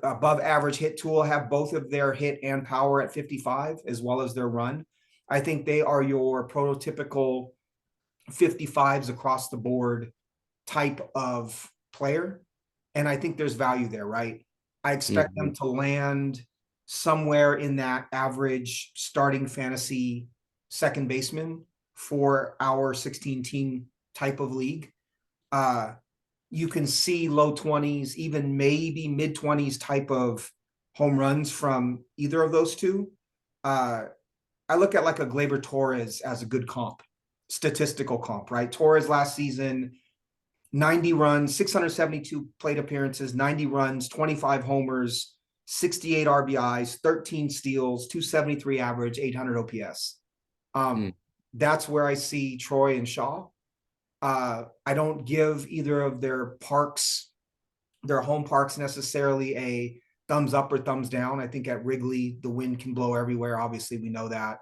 above average hit tool, have both of their hit and power at 55 as well as their run. I think they are your prototypical 55s across the board type of player. And I think there's value there, right? I expect them to land somewhere in that average starting fantasy second baseman for our 16 team type of league. You can see low 20s, even maybe mid 20s type of home runs from either of those two. I look at like a Gleyber Torres as a good comp, statistical comp, right? Torres last season, 90 runs, 672 plate appearances, 90 runs, 25 homers, 68 RBIs, 13 steals, 273 average, 800 OPS. That's where I see Troy and Shaw. I don't give either of their home parks necessarily a thumbs up or thumbs down. I think at Wrigley, the wind can blow everywhere. Obviously, we know that.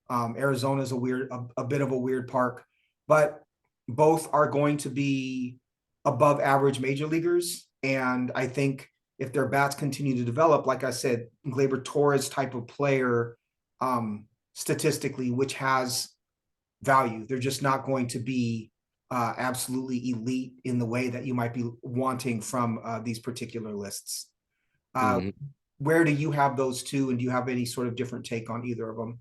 Arizona is a bit of a weird park, but both are going to be above average major leaguers. And I think if their bats continue to develop, like I said, Gleyber Torres type of player, statistically, which has value, they're just not going to be absolutely elite in the way that you might be wanting from these particular lists. Where do you have those two, and do you have any sort of different take on either of them?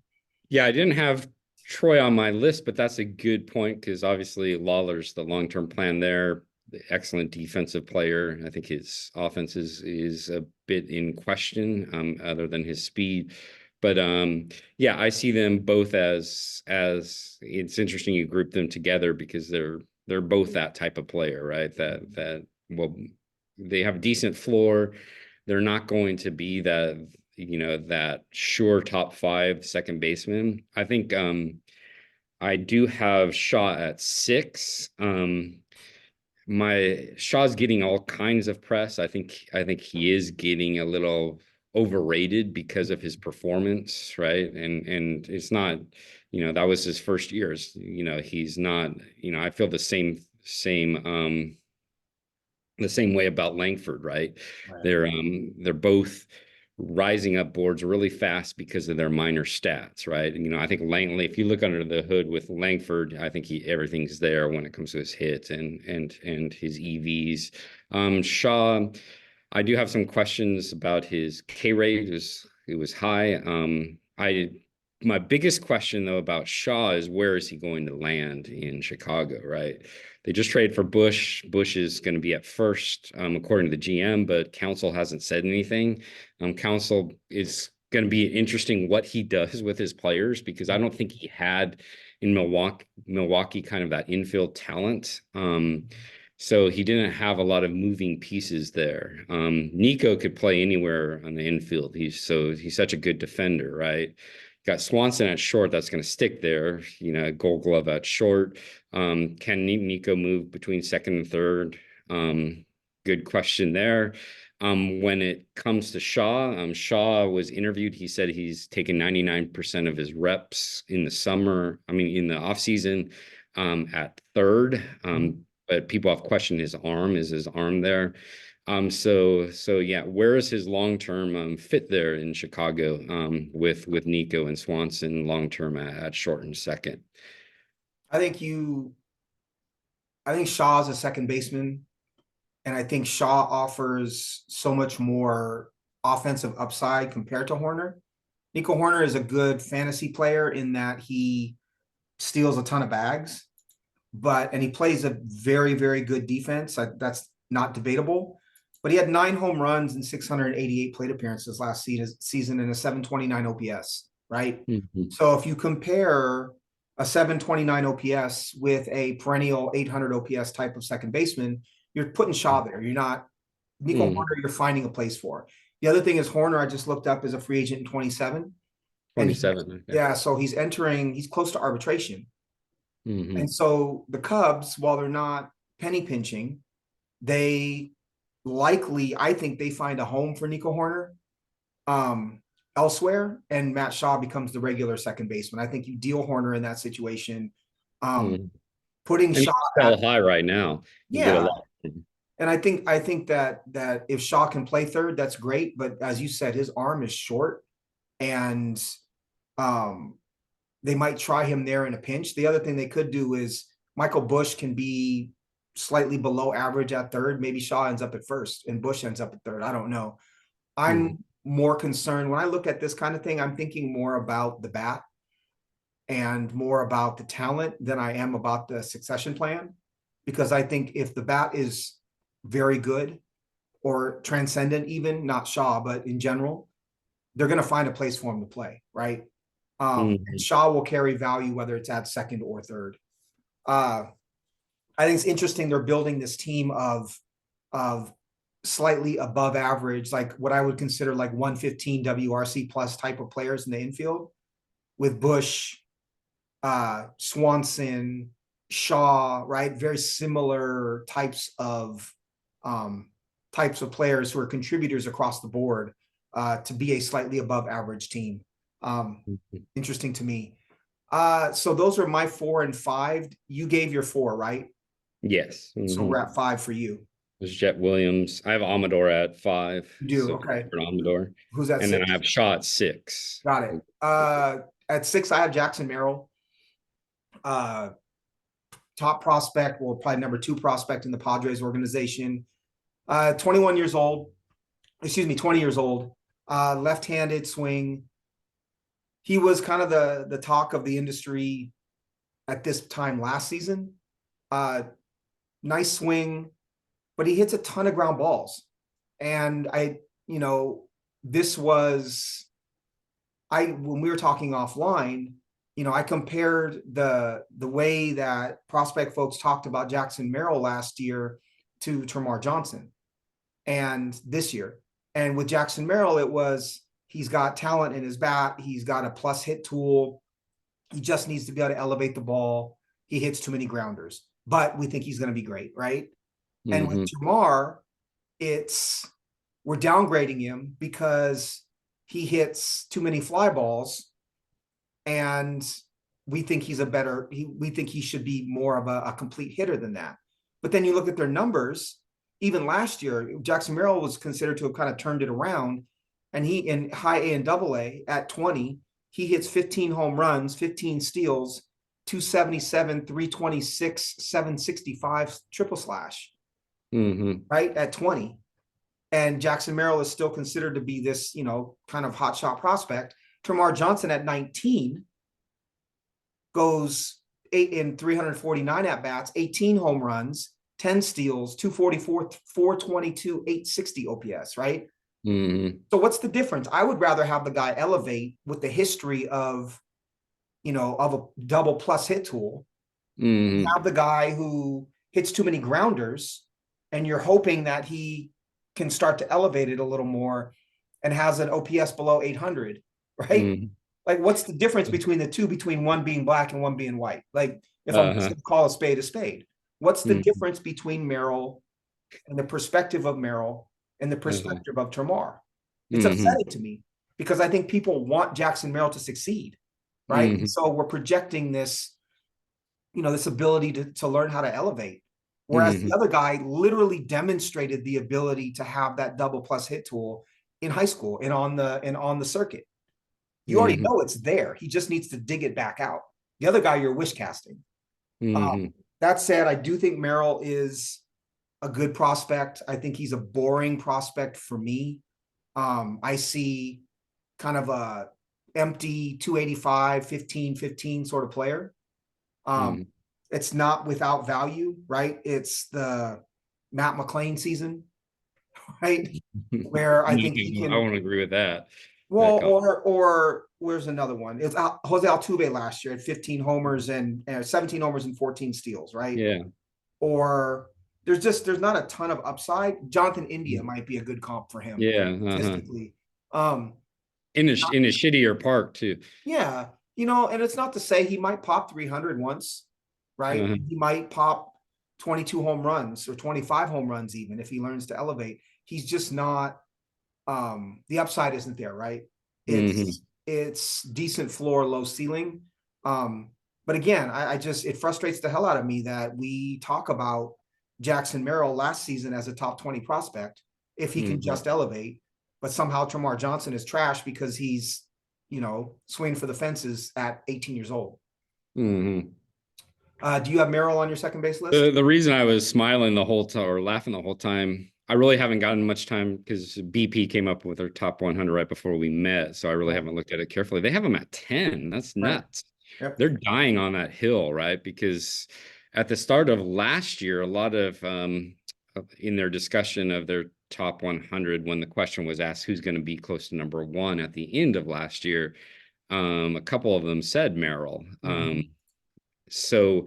Yeah, I didn't have Troy on my list, but that's a good point because obviously Lawler's the long-term plan there. The excellent defensive player. I think his offense is a bit in question, other than his speed. But yeah, I see them both as it's interesting you group them together because they're both that type of player, right? That well, they have a decent floor. They're not going to be that, that sure top 5 second baseman. I think I do have Shaw at 6. My Shaw's getting all kinds of press. I think he is getting a little overrated because of his performance, right? And it's not, that was his first years. He's not, I feel the same way about Langford, right? Right. They're both rising up boards really fast because of their minor stats, right? And, I think Langley, if you look under the hood with Langford, I think everything's there when it comes to his hits and his EVs. Shaw, I do have some questions about his K rate. It was high. My biggest question though about Shaw is where is he going to land in Chicago, right? They just traded for Bush. Bush is going to be at first, according to the GM, but Counsell hasn't said anything. Counsell is going to be interesting what he does with his players because I don't think he had in Milwaukee kind of that infield talent. So he didn't have a lot of moving pieces there. Nico could play anywhere on the infield. He's such a good defender, right? Got Swanson at short. That's going to stick there. Gold Glove at short. Can Nico move between second and third? Good question there. When it comes to Shaw, Shaw was interviewed. He said he's taken 99% of his reps in the off season, at third. But people have questioned his arm. Is his arm there? So yeah, where is his long-term fit there in Chicago with Nico and Swanson long-term at short and second? I think I think Shaw's a second baseman, and I think Shaw offers so much more offensive upside compared to Horner. Nico Horner is a good fantasy player in that he steals a ton of bags, and he plays a very, very good defense. That's not debatable. But he had 9 home runs and 688 plate appearances last season and a 729 OPS, right? Mhm. So if you compare a 729 OPS with a perennial 800 OPS type of second baseman, you're putting Shaw there. You're not Nico Mhm. Horner, you're finding a place for. The other thing is Horner, I just looked up, as a free agent in 27. And 27. Okay. yeah, so he's close to arbitration. And Mhm. so the Cubs, while they're not penny pinching, they likely, I think they find a home for Nico Horner um, elsewhere, and Matt Shaw becomes the regular second baseman. I think you deal Horner in that situation. Um, Mhm. putting And Shaw he's at sell high right now. You get a yeah, lot. and I think that if Shaw can play third, that's great. But as you said, his arm is short, and um, they might try him there in a pinch. The other thing they could do is Michael Bush can be slightly below average at third. Maybe Shaw ends up at first and Bush ends up at third. I don't know. Mhm. I'm more concerned when I look at this kind of thing. I'm thinking more about the bat and more about the talent than I am about the succession plan, because I think if the bat is very good or transcendent, even not Shaw, but in general, they're going to find a place for him to play, right? And Mhm. Shaw will carry value whether it's at second or third. Uh, I think it's interesting they're building this team of slightly above average, like what I would consider like 115 WRC plus type of players in the infield, with Bush, Swanson, Shaw, right? Very similar um, types of players who are contributors across the board to be a slightly above average team. Um, Mhm. Interesting to me. So those are my 4 and 5. You gave your 4, right? Yes. So Hmm. we're at 5 for you. There's Jet Williams. I have Amador at 5, You do. so Okay. for Amador, Who's at and then I 6? have Shaw at 6. Got it. At 6, I have Jackson Merrill. Uh, Top prospect, or probably number 2 prospect in the Padres organization. 21 years old. Excuse me, 20 years old. Left-handed swing. He was kind of the talk of the industry at this time last season. Uh, Nice swing, but he hits a ton of ground balls. And you know, this was when we were talking offline, I compared the way that prospect folks talked about Jackson Merrill last year to Termarr Johnson and this year. And with Jackson Merrill, it was he's got talent in his bat, he's got a plus hit tool, he just needs to be able to elevate the ball. He hits too many grounders, but we think he's going to be great, right? And with Hmm. Termarr, it's we're downgrading him because he hits too many fly balls, and we think he should be more of a complete hitter than that. But then you look at their numbers. Even last year, Jackson Merrill was considered to have kind of turned it around, and he in high A and double A at 20, he hits 15 home runs, 15 steals, 277, 326, 765 triple slash, Hmm. right? At 20. And Jackson Merrill is still considered to be this, kind of hot shot prospect. Termarr Johnson at 19 goes 8 in 349 at bats, 18 home runs, 10 steals, 244, 422, 860 OPS, right? Hmm. So what's the difference? I would rather have the guy elevate with the history of a double plus hit tool. Hmm. Have the guy who hits too many grounders, and you're hoping that he can start to elevate it a little more and has an OPS below 800, right? Hmm. Like, what's the difference between the two, between one being black and one being white? Like, if I'm just Uh-huh. going to call a spade, what's the Hmm. difference between Merrill and the perspective of Merrill and the Uh-huh. perspective of Termarr? It's Hmm. upsetting to me because I think people want Jackson Merrill to succeed, right? And Hmm. so we're projecting this ability to learn how to elevate. Whereas the other guy literally demonstrated the ability to have that double plus hit tool in high school and on the circuit. You already know it's there. He just needs to dig it back out. The other guy, you're wish casting. That said, I do think Merrill is a good prospect. I think he's a boring prospect for me. I see kind of a empty 285, 15 sort of player. It's not without value, right? It's the Matt McClain season, right? Where I think he I can. won't agree with that. Well, or where's another one? It's Jose Altuve last year at 15 homers and 17 homers and 14 steals, right? Yeah. Or there's not a ton of upside. Jonathan India might be a good comp for him. Yeah. Statistically. In a shittier park too. Yeah. And it's not to say he might pop 300 once, right? He might pop 22 home runs or 25 home runs even if he learns to elevate. He's just not the upside isn't there, right? It's decent floor, low ceiling. But again, it frustrates the hell out of me that we talk about Jackson Merrill last season as a top 20 prospect if he can just elevate, but somehow Termarr Johnson is trash because he's, swinging for the fences at 18 years old. Do you have Merrill on your second base list? The reason I was smiling the whole time or laughing the whole time, I really haven't gotten much time because BP came up with their top 100 right before we met. So I really haven't looked at it carefully. They have them at 10. That's nuts. Right. Yep. They're dying on that hill, right? Because at the start of last year, a lot of in their discussion of their top 100, when the question was asked who's going to be close to number one at the end of last year, a couple of them said Merrill. So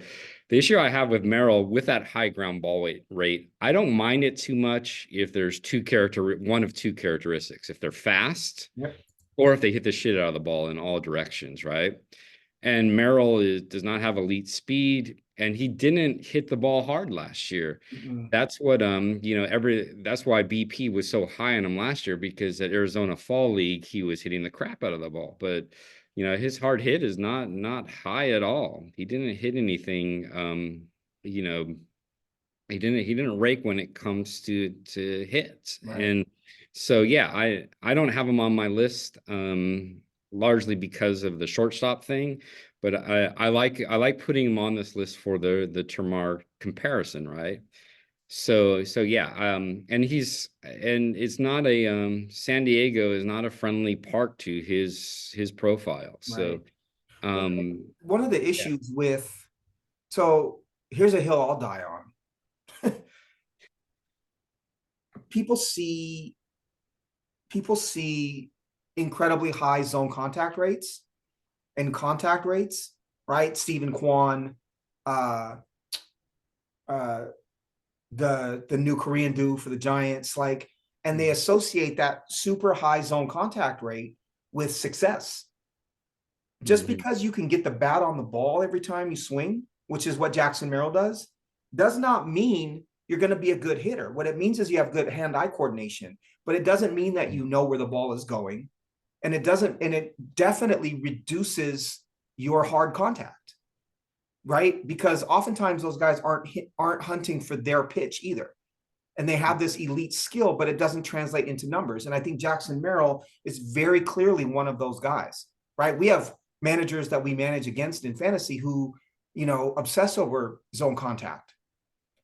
the issue I have with Merrill with that high ground ball rate, I don't mind it too much if there's one of two characteristics. If they're fast, or if they hit the shit out of the ball in all directions, right? And Merrill does not have elite speed, and he didn't hit the ball hard last year. That's what that's why BP was so high on him last year, because at Arizona Fall League he was hitting the crap out of the ball, but his hard hit is not high at all. He didn't hit anything. He didn't rake when it comes to hits. Right. And so yeah, I don't have him on my list largely because of the shortstop thing, but I like putting him on this list for the Termarr comparison, right? So yeah, and it's not a San Diego is not a friendly park to his profile. So one of the issues so here's a hill I'll die on. People see incredibly high zone contact rates and contact rates, right? Stephen Kwan, the new Korean dude for the Giants, and they associate that super high zone contact rate with success. Just because you can get the bat on the ball every time you swing, which is what Jackson Merrill does not mean you're going to be a good hitter. What it means is you have good hand-eye coordination, but it doesn't mean that you know where the ball is going. And it definitely reduces your hard contact, right? Because oftentimes those guys aren't hunting for their pitch either. And they have this elite skill, but it doesn't translate into numbers. And I think Jackson Merrill is very clearly one of those guys, right? We have managers that we manage against in fantasy who, obsess over zone contact.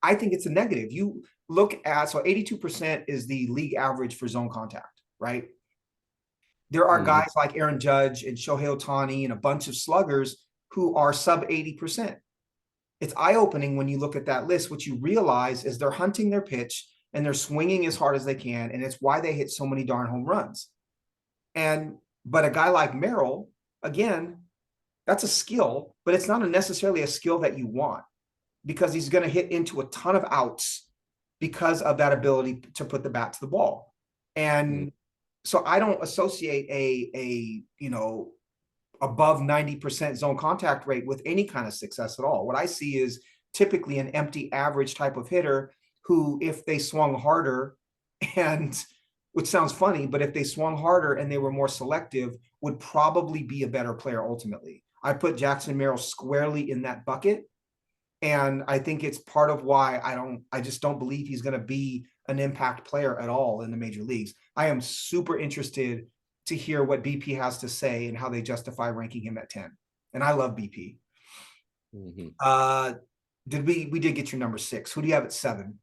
I think it's a negative. You look at, so 82% is the league average for zone contact, right? There are guys like Aaron Judge and Shohei Ohtani and a bunch of sluggers who are sub 80%. It's eye-opening when you look at that list. What you realize is they're hunting their pitch and they're swinging as hard as they can, and it's why they hit so many darn home runs. But a guy like Merrill, again, that's a skill, but it's not necessarily a skill that you want, because he's going to hit into a ton of outs because of that ability to put the bat to the ball. And so I don't associate a above 90% zone contact rate with any kind of success at all. What I see is typically an empty average type of hitter who, if they swung harder, and which sounds funny, but if they swung harder and they were more selective, would probably be a better player ultimately. I put Jackson Merrill squarely in that bucket. And I think it's part of why I just don't believe he's going to be an impact player at all in the major leagues. I am super interested to hear what BP has to say and how they justify ranking him at 10. And I love BP. Mhm. We did get your number 6. Who do you have at 7?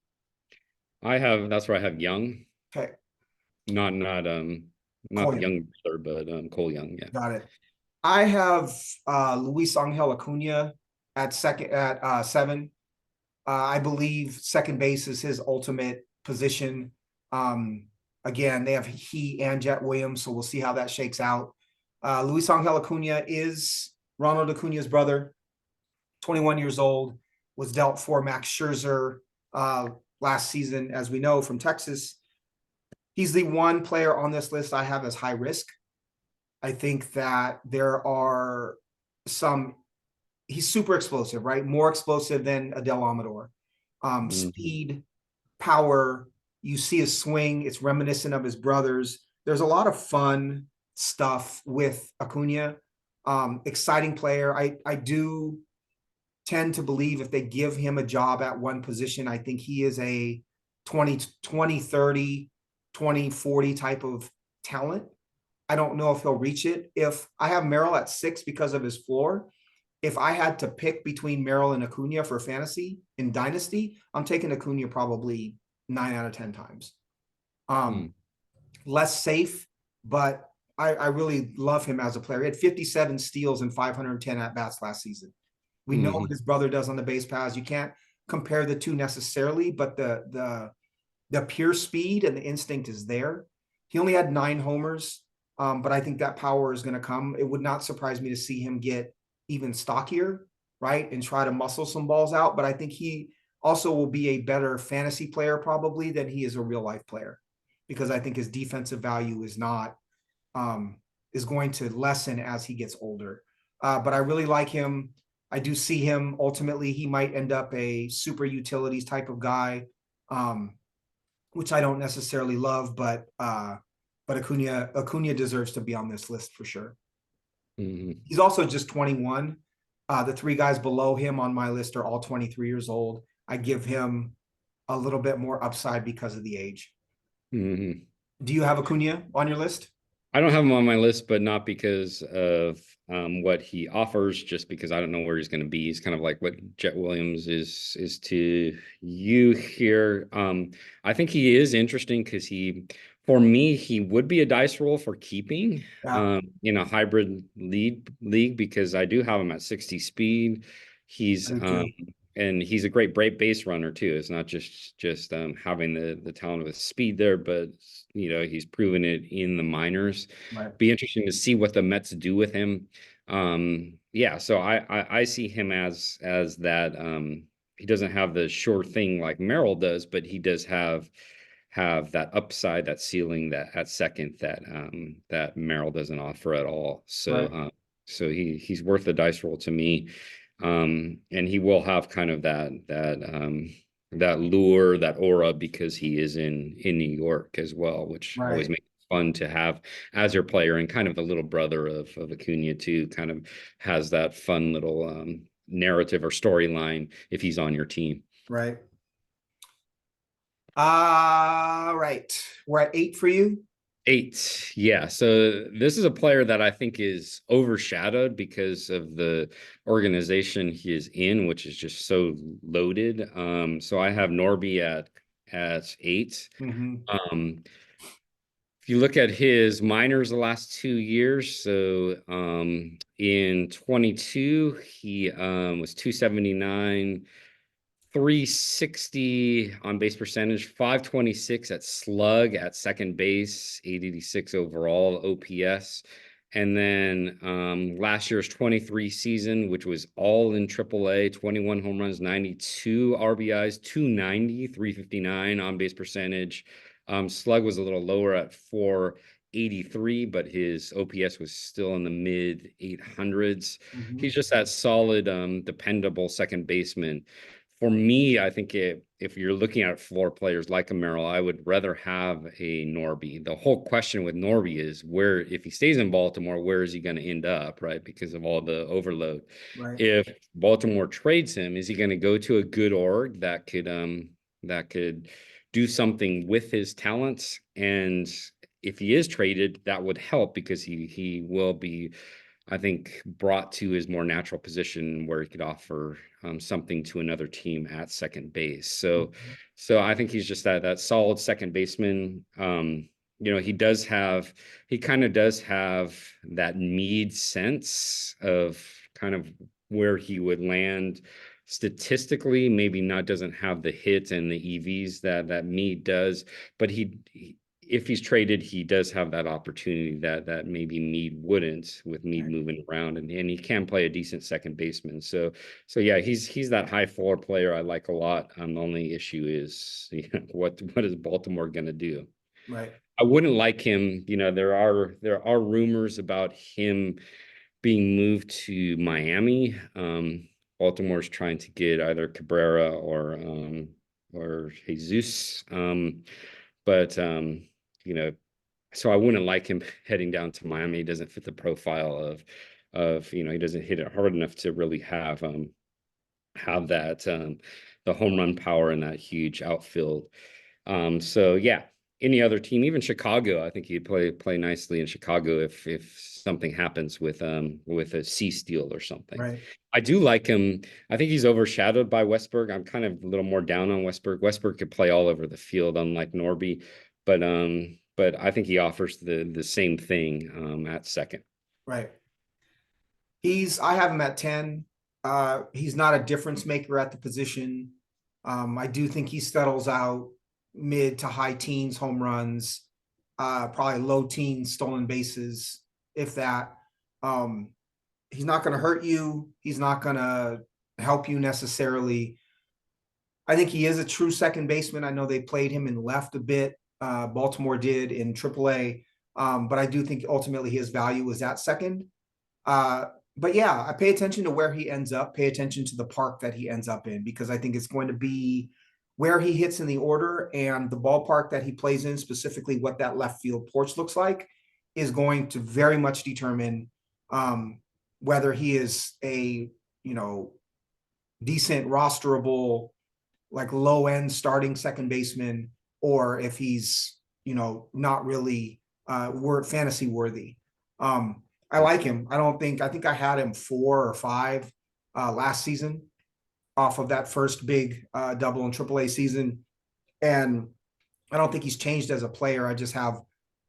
That's where I have Young, Okay. not the Cole. young brother, but Cole Young. Yeah. Got it. I have Luis Angel Acuna at 7. I believe second base is his ultimate position. Um, Again, they have he and Jet Williams, so we'll see how that shakes out. Luis Angel Acuna is Ronald Acuna's brother, 21 years old, was dealt for Max Scherzer last season, as we know, from Texas. He's the one player on this list I have as high risk. I think that there are some, he's super explosive, right? More explosive than Adele Amador. Speed, power, you see his swing, it's reminiscent of his brothers. There's a lot of fun stuff with Acuna. Exciting player. I do tend to believe if they give him a job at one position, I think he is a 20-30-20-40 type of talent. I don't know if he'll reach it. If I have Merrill at 6 because of his floor, if I had to pick between Merrill and Acuna for fantasy in Dynasty, I'm taking Acuna probably 9 out of 10 times. Less safe, but I really love him as a player. He had 57 steals and 510 at bats last season. We know what his brother does on the base paths. You can't compare the two necessarily, but the pure speed and the instinct is there. He only had 9 homers, but I think that power is going to come. It would not surprise me to see him get even stockier, right, and try to muscle some balls out. But I think he also will be a better fantasy player probably than he is a real life player, because I think his defensive value is not is going to lessen as he gets older. But I really like him. I do see him ultimately. He might end up a super utilities type of guy, which I don't necessarily love, but Acuna deserves to be on this list for sure. He's also just 21. The 3 guys below him on my list are all 23 years old. I give him a little bit more upside because of the age. Do you have Acuna on your list? I don't have him on my list, but not because of what he offers, just because I don't know where he's going to be. He's kind of like what Jet Williams is to you here. I think he is interesting because for me, he would be a dice roll for keeping in a hybrid league because I do have him at 60 speed. He's and he's a great base runner too. It's not just having the talent of his speed there, but he's proven it in the minors. Right. Be interesting to see what the Mets do with him. Yeah, so I see him as that. He doesn't have the sure thing like Merrill does, but he does have that upside, that ceiling, that at second that Merrill doesn't offer at all. So Right. so he's worth the dice roll to me. And he will have kind of that lure, that aura, because he is in New York as well, which always makes it fun to have as your player, and kind of the little brother of Acuna too, kind of has that fun little narrative or storyline if he's on your team. Right. Right. We're at 8 for you. 8, yeah. So this is a player that I think is overshadowed because of the organization he is in, which is just so loaded. So I have Norby at 8. If you look at his minors the last 2 years, so in 22 he was 279. 360 on base percentage, 526 at slug at second base, 886 overall OPS. And then last year's 23 season, which was all in AAA, 21 home runs, 92 RBIs, 290, 359 on base percentage. Slug was a little lower at 483, but his OPS was still in the mid 800s. He's just that solid, dependable second baseman for me, I think if you're looking at floor players like a Merrill, I would rather have a Norby. The whole question with Norby is where, if he stays in Baltimore, where is he going to end up, right? Because of all the overload. Right. If Baltimore trades him, is he going to go to a good org that could do something with his talents? And if he is traded, that would help because he will be, I think, brought to his more natural position where he could offer something to another team at second base. So I think he's just that solid second baseman. He kind of does have that Meade sense of kind of where he would land statistically. Maybe not doesn't have the hits and the EVs that Meade does, but if he's traded, he does have that opportunity that maybe Meade wouldn't, with Meade moving around, and he can play a decent second baseman. So yeah, he's that high floor player I like a lot. The only issue is, what is Baltimore going to do? Right. I wouldn't like him. There are rumors about him being moved to Miami. Baltimore's trying to get either Cabrera or Jesus. But so I wouldn't like him heading down to Miami. He doesn't fit the profile of he doesn't hit it hard enough to really have that the home run power in that huge outfield. So yeah, any other team, even Chicago, I think he'd play nicely in Chicago if something happens with a C steal or something. Right. I do like him. I think he's overshadowed by Westberg. I'm kind of a little more down on Westberg. Westberg could play all over the field, unlike Norby, but I think he offers the same thing at second. Right. I have him at 10. He's not a difference maker at the position. I do think he settles out mid to high teens home runs, probably low teens stolen bases, if that. He's not going to hurt you. He's not going to help you necessarily. I think he is a true second baseman. I know they played him in left a bit. Baltimore did in AAA. But I do think ultimately his value is at second. But yeah, I pay attention to where he ends up, pay attention to the park that he ends up in, because I think it's going to be where he hits in the order, and the ballpark that he plays in, specifically what that left field porch looks like, is going to very much determine whether he is a, decent rosterable, like low end starting second baseman, or if he's, not really fantasy worthy. I like him. I think I had him 4 or 5 last season off of that first big double and AAA season. And I don't think he's changed as a player. I just have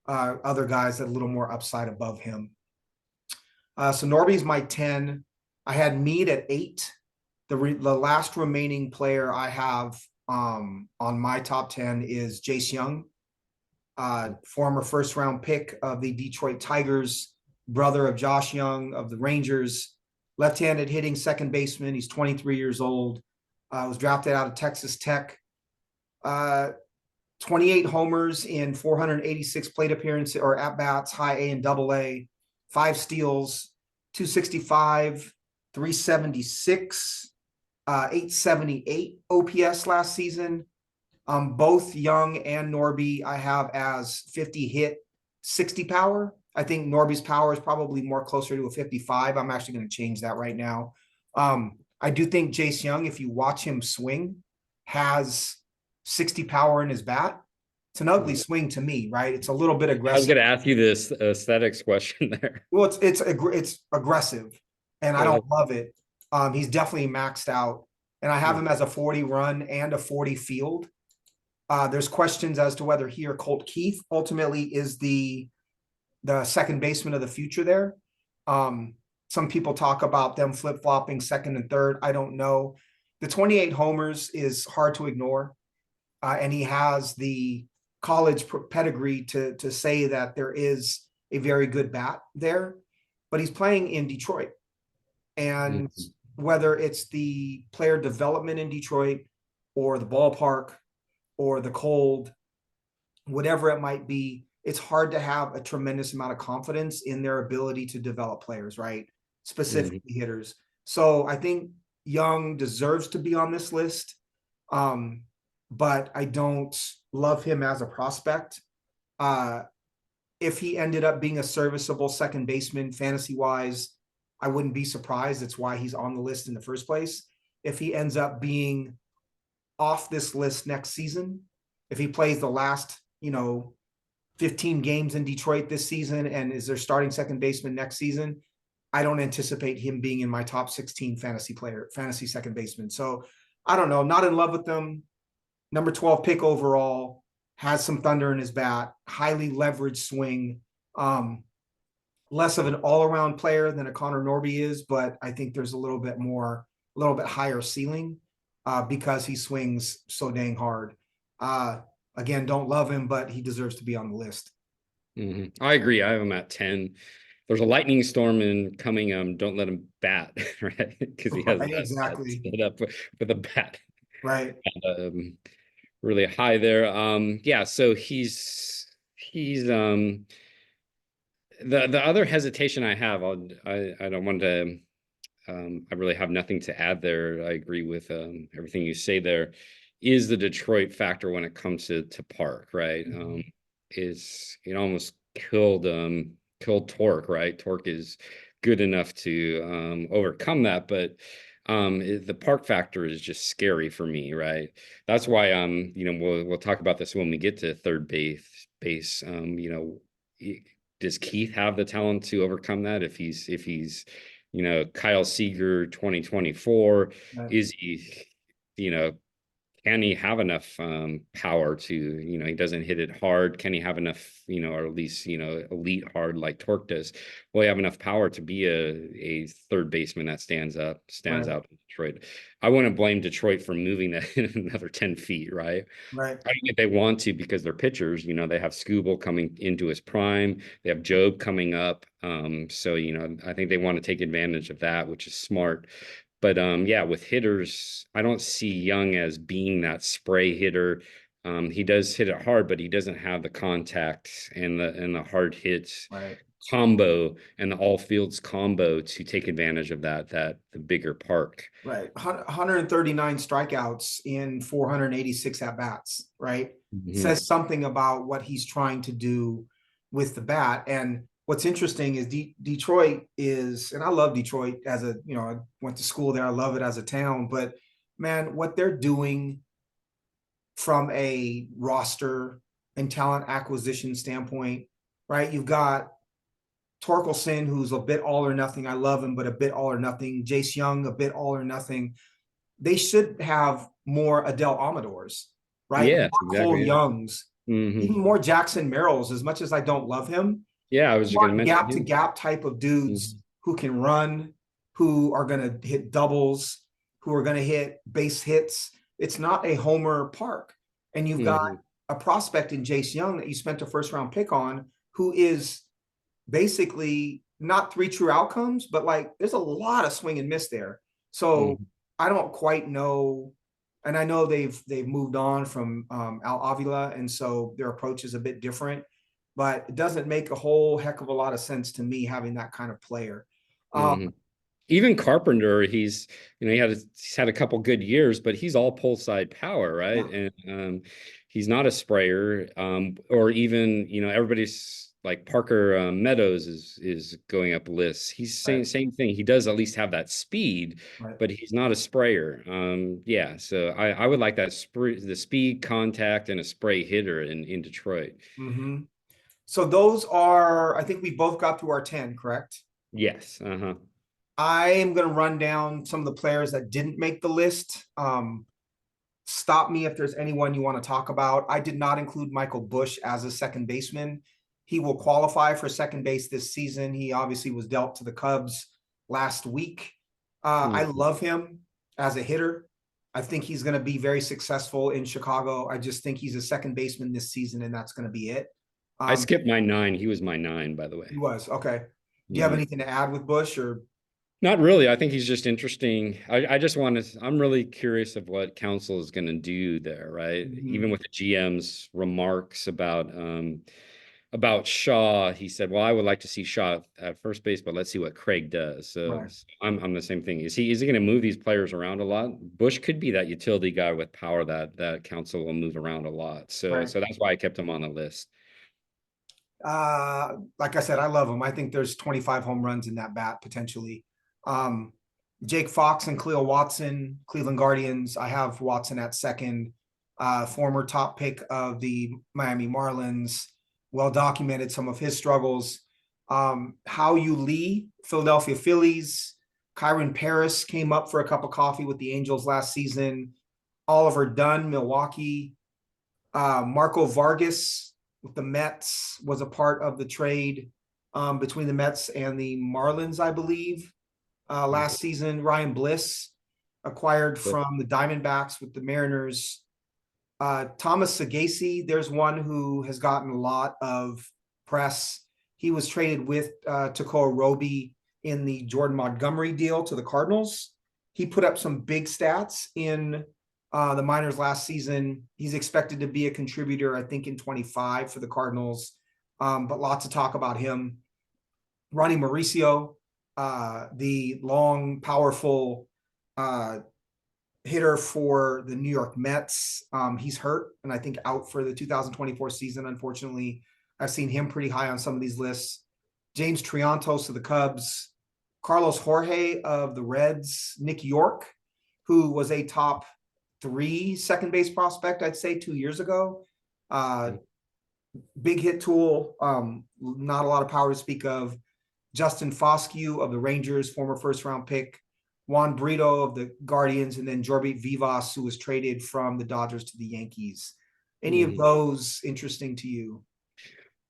other guys that are a little more upside above him. So Norby's my 10. I had Meade at 8. The last remaining player I have on my top 10 is Jace Young, former first round pick of the Detroit Tigers, brother of Josh Young of the Rangers, left-handed hitting second baseman. He's 23 years old. Was drafted out of Texas Tech. 28 homers in 486 plate appearances or at-bats, high A and double A, 5 steals, 265, 376, 878 OPS last season. Both Young and Norby I have as 50 hit, 60 power. I think Norby's power is probably more closer to a 55. I'm actually going to change that right now. I do think Jace Young, if you watch him swing, has 60 power in his bat. It's an ugly swing to me, right? It's a little bit aggressive. I was going to ask you this aesthetics question there. Well, it's aggressive, and I don't love it. He's definitely maxed out, and I have him as a 40 run and a 40 field. There's questions as to whether he or Colt Keith ultimately is the second baseman of the future there. Some people talk about them flip-flopping second and third. I don't know. The 28 homers is hard to ignore. And he has the college pedigree to say that there is a very good bat there, but he's playing in Detroit. And whether it's the player development in Detroit or the ballpark or the cold, whatever it might be, it's hard to have a tremendous amount of confidence in their ability to develop players, right? Specifically hitters. So I think Young deserves to be on this list. But I don't love him as a prospect. If he ended up being a serviceable second baseman fantasy wise, I wouldn't be surprised. It's why he's on the list in the first place. If he ends up being off this list next season, if he plays the last, 15 games in Detroit this season and is their starting second baseman next season, I don't anticipate him being in my top 16 fantasy second baseman. So I don't know, not in love with them. Number 12 pick overall, has some thunder in his bat, highly leveraged swing. Less of an all-around player than a Connor Norby is, but I think there's a little bit higher ceiling because he swings so dang hard. Again, don't love him, but he deserves to be on the list. I agree. I have him at 10. There's a lightning storm coming. Don't let him bat, right? Because he has Right, that exactly. set up with a bat. Right. Really high there. Yeah, so he's the other hesitation I have, I don't want to I really have nothing to add there. I agree with everything you say there. Is the Detroit factor when it comes to Park, right? Is it almost killed Torque, right? Torque is good enough to overcome that, but the Park factor is just scary for me, right? That's why we'll talk about this when we get to third base. Does Keith have the talent to overcome that if he's Kyle Seager 2024? Right. Is he, can he have enough power to, he doesn't hit it hard. Can he have enough, or at least, elite hard like Torque does? Will he have enough power to be a third baseman that stands out in Detroit? I wouldn't blame Detroit for moving that another 10 feet, right? Right. I think they want to because they're pitchers. They have Skubal coming into his prime. They have Job coming up. So, I think they want to take advantage of that, which is smart. But yeah, with hitters, I don't see Young as being that spray hitter. He does hit it hard, but he doesn't have the contact and the hard hits combo and the all fields combo to take advantage of the bigger Park. Right. 139 strikeouts in 486 at bats, right? Says something about what he's trying to do with the bat. And what's interesting is Detroit is, and I love Detroit as a, I went to school there. I love it as a town, but man, what they're doing from a roster and talent acquisition standpoint, right? You've got Torkelson, who's a bit all or nothing. I love him, but a bit all or nothing. Jace Young, a bit all or nothing. They should have more Adele Amadors, right? Yeah, more Cole Youngs, even more Jackson Merrills. As much as I don't love him, yeah, I was just going to mention gap to gap type of dudes who can run, who are going to hit doubles, who are going to hit base hits. It's not a homer Park, and you've got a prospect in Jace Young that you spent a first round pick on, who is basically not 3 true outcomes, but like there's a lot of swing and miss there. So I don't quite know. And I know they've moved on from Al Avila, and so their approach is a bit different, but it doesn't make a whole heck of a lot of sense to me having that kind of player. Even Carpenter, he's had a couple good years, but he's all pull side power, right? Yeah. And he's not a sprayer, or even everybody's like Parker Meadows is going up lists. He's saying same thing. He does at least have that speed, but he's not a sprayer. Yeah, so I would like that the speed, contact, and a spray hitter in Detroit. So those are, I think we both got through our 10, correct? Yes. I am going to run down some of the players that didn't make the list. Stop me if there's anyone you want to talk about. I did not include Michael Busch as a second baseman. He will qualify for second base this season. He obviously was dealt to the Cubs last week. I love him as a hitter. I think he's going to be very successful in Chicago. I just think he's a second baseman this season, and that's going to be it. I skipped my 9. He was my 9, by the way. He was. Okay. Do you have anything to add with Busch or? Not really. I think he's just interesting. I just want to, I'm really curious of what Council is going to do there, right? Even with the GM's remarks about about Shaw, he said, "Well, I would like to see Shaw at first base, but let's see what Craig does." So, Right. I'm the same thing. Is he going to move these players around a lot? Bush could be that utility guy with power that Council will move around a lot. So Right. so that's why I kept him on the list. Like I said, I love him. I think there's 25 home runs in that bat potentially. Um, Jake Fox and Cleo Watson, Cleveland Guardians. I have Watson at second. Former top pick of the Miami Marlins. Well documented some of his struggles. How You Lee, Philadelphia Phillies. Kyron Paris came up for a cup of coffee with the Angels last season. Oliver Dunn, Milwaukee. Marco Vargas with the Mets was a part of the trade between the Mets and the Marlins, I believe, last season. Ryan Bliss acquired from the Diamondbacks with the Mariners. Thomas Sagasi, there's one who has gotten a lot of press. He was traded with Takeo Roby in the Jordan Montgomery deal to the Cardinals. He put up some big stats in the minors last season. He's expected to be a contributor, I think, in 25 for the Cardinals, but lots of talk about him. Ronnie Mauricio, the long, powerful hitter for the New York Mets. He's hurt and I think out for the 2024 season, unfortunately. I've seen him pretty high on some of these lists. James Triantos of the Cubs, Carlos Jorge of the Reds, Nick York, who was a top 3 second base prospect, I'd say 2 years ago. Big hit tool, not a lot of power to speak of. Justin Foscue of the Rangers, former first round pick. Juan Brito of the Guardians, and then Jorbit Vivas, who was traded from the Dodgers to the Yankees. Any of those interesting to you?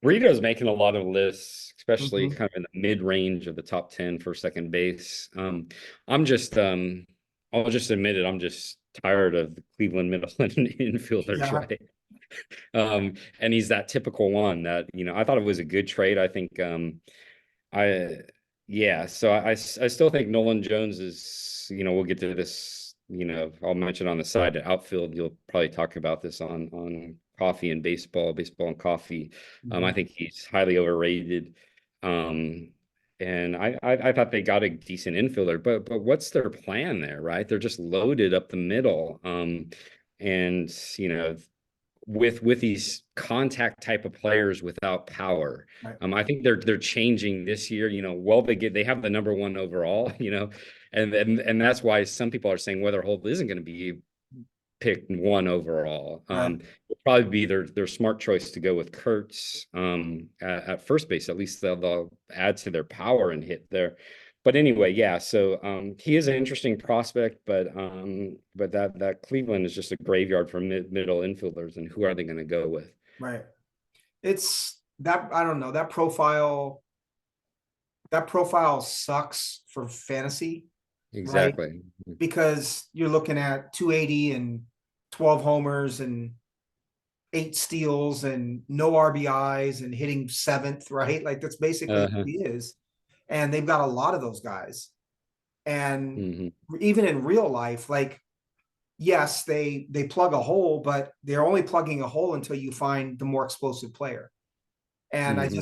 Burrito's making a lot of lists, especially Mm-hmm. kind of in the mid range of the top 10 for second base. I'm just I'll just admit it, I'm just tired of the Cleveland middle and infielders, Yeah, right? And he's that typical one that, I thought it was a good trade. I think I yeah, so I still think Nolan Jones is, we'll get to this, I'll mention on the side at outfield. You'll probably talk about this on coffee and baseball and coffee. I mm-hmm. think he's highly overrated. Um, and I thought they got a decent infielder, but what's their plan there, right? They're just loaded up the middle. And with these contact type of players without power. Right, I think they're changing this year. They have the number one overall. And that's why some people are saying Weatherholt isn't going to be picked one overall. right, It'll probably be their smart choice to go with Kurtz at first base. At least they'll add to their power and hit there. But anyway, yeah. So he is an interesting prospect, but that Cleveland is just a graveyard for middle infielders, and who are they going to go with? right. It's that I don't know that profile. That profile sucks for fantasy, right? Exactly. Because you're looking at 280 and 12 homers and 8 steals and no RBIs and hitting 7th, right? Like that's basically who Uh-huh. he is. And they've got a lot of those guys. And Hmm. even in real life, like yes, they plug a hole, but they're only plugging a hole until you find the more explosive player. And Hmm.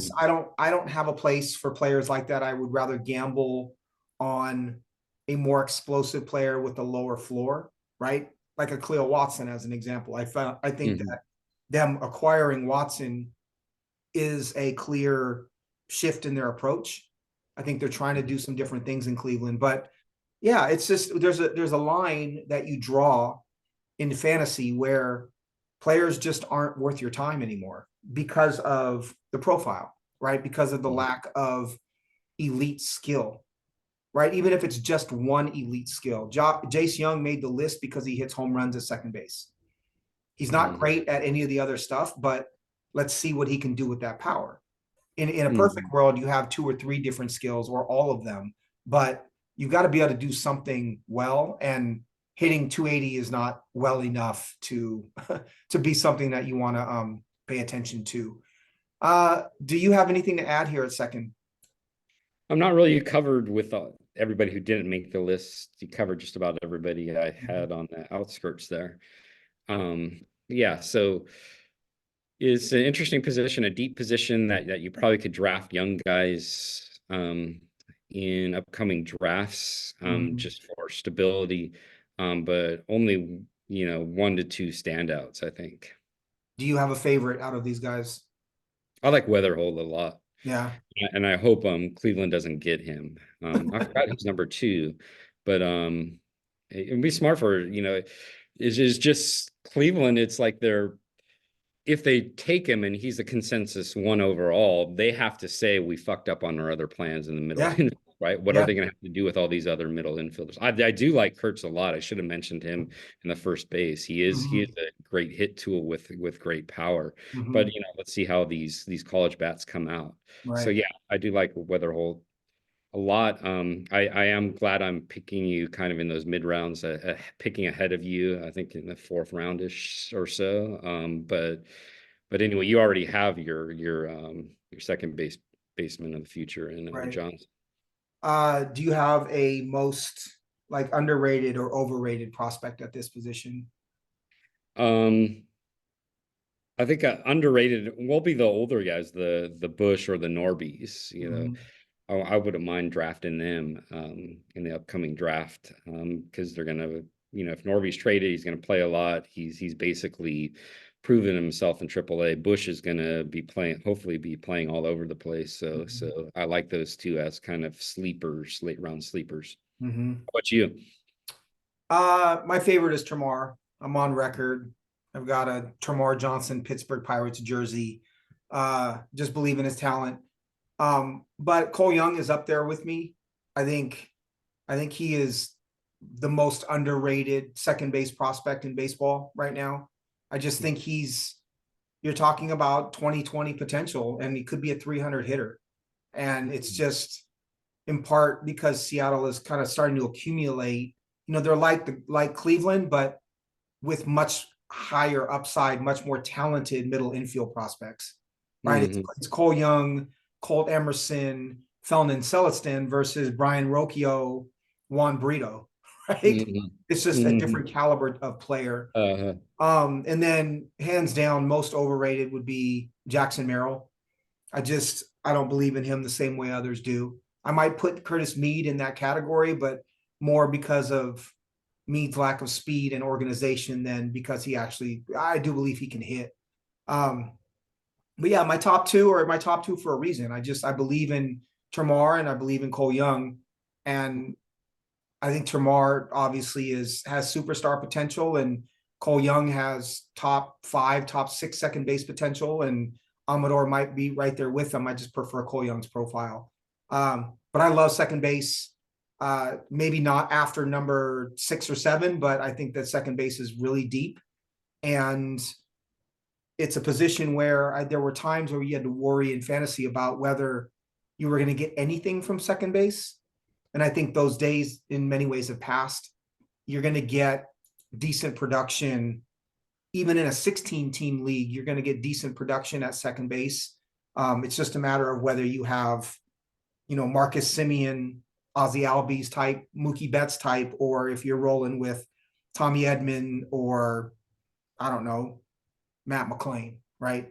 I don't have a place for players like that. I would rather gamble on a more explosive player with a lower floor, right? Like a Cleo Watson as an example. I think Hmm. that them acquiring Watson is a clear shift in their approach. I think they're trying to do some different things in Cleveland, but yeah, it's just there's a line that you draw in fantasy where players just aren't worth your time anymore because of the profile, right? Because of the lack of elite skill, right? Even if it's just one elite skill. Jace Young made the list because he hits home runs at second base. He's not Hmm. great at any of the other stuff, but let's see what he can do with that power. In a perfect Hmm. world, you have 2 or 3 different skills or all of them, but you've got to be able to do something well. And hitting 280 is not well enough to to be something that you want to pay attention to. Do you have anything to add here at second? I'm not really covered with everybody who didn't make the list. You covered just about everybody I Mhm. had on the outskirts there. Yeah, so It's an interesting position, a deep position that you probably could draft young guys in upcoming drafts Mhm. just for stability, but only, 1 to 2 standouts, I think. Do you have a favorite out of these guys? I like Weatherhold a lot, Yeah. and I hope Cleveland doesn't get him. I forgot who's number 2, but it'd be smart for, it's just Cleveland. It's like they're if they take him and he's a consensus 1 overall, they have to say we fucked up on our other plans in the middle, Yeah. right? What are Yeah. they going to have to do with all these other middle infielders? I do like Kurtz a lot. I should have mentioned him in the first base. He is Mhm. a great hit tool with great power. But Mhm. let's see how these college bats come out. So Right. yeah, I do like Weatherhold a lot. I am glad I'm picking you kind of in those mid rounds, picking ahead of you. I think in the fourth roundish or so. But anyway, you already have your second baseman of the future in Right. Johnson. Do you have a most like underrated or overrated prospect at this position? Um, I think underrated will be the older guys, the Bush or the Norbies. Mhm. I wouldn't mind drafting them in the upcoming draft because they're gonna, if Norby's traded, he's gonna play a lot. He's basically proven himself in AAA. Bush is gonna be playing, hopefully, be playing all over the place. Mhm. So I like those two as kind of sleepers, late round sleepers. Mhm. How about you? My favorite is Termarr. I'm on record. I've got a Termarr Johnson Pittsburgh Pirates jersey. Just believe in his talent. But Cole Young is up there with me. I think I think he is the most underrated second base prospect in baseball right now. I just think you're talking about 2020 potential and he could be a 300 hitter. And it's just in part because Seattle is kind of starting to accumulate. They're like Cleveland, but with much higher upside, much more talented middle infield prospects. Right? It's, Hmm. it's Cole Young, Colt Emerson, Felton Celestin versus Brian Rocchio, Juan Brito. Right? Hmm. It's just a Hmm. different caliber of player. Uh, And then hands down, most overrated would be Jackson Merrill. I don't believe in him the same way others do. I might put Curtis Mead in that category, but more because of Mead's lack of speed and organization than because I do believe he can hit. Um, but yeah, my top two are my top two for a reason. I believe in Termarr and I believe in Cole Young, and I think Termarr obviously has superstar potential, and Cole Young has top 5, top 6 second base potential, and Amador might be right there with them. I just prefer Cole Young's profile. But I love second base. Maybe not after number 6 or 7, but I think that second base is really deep, and it's a position where there were times where you had to worry in fantasy about whether you were going to get anything from second base. And I think those days in many ways have passed. You're going to get decent production, even in a 16 team league, you're going to get decent production at second base. It's just a matter of whether you have, Marcus Simeon, Ozzy Albies type, Mookie Betts type, or if you're rolling with Tommy Edman or I don't know, Matt McClain, right?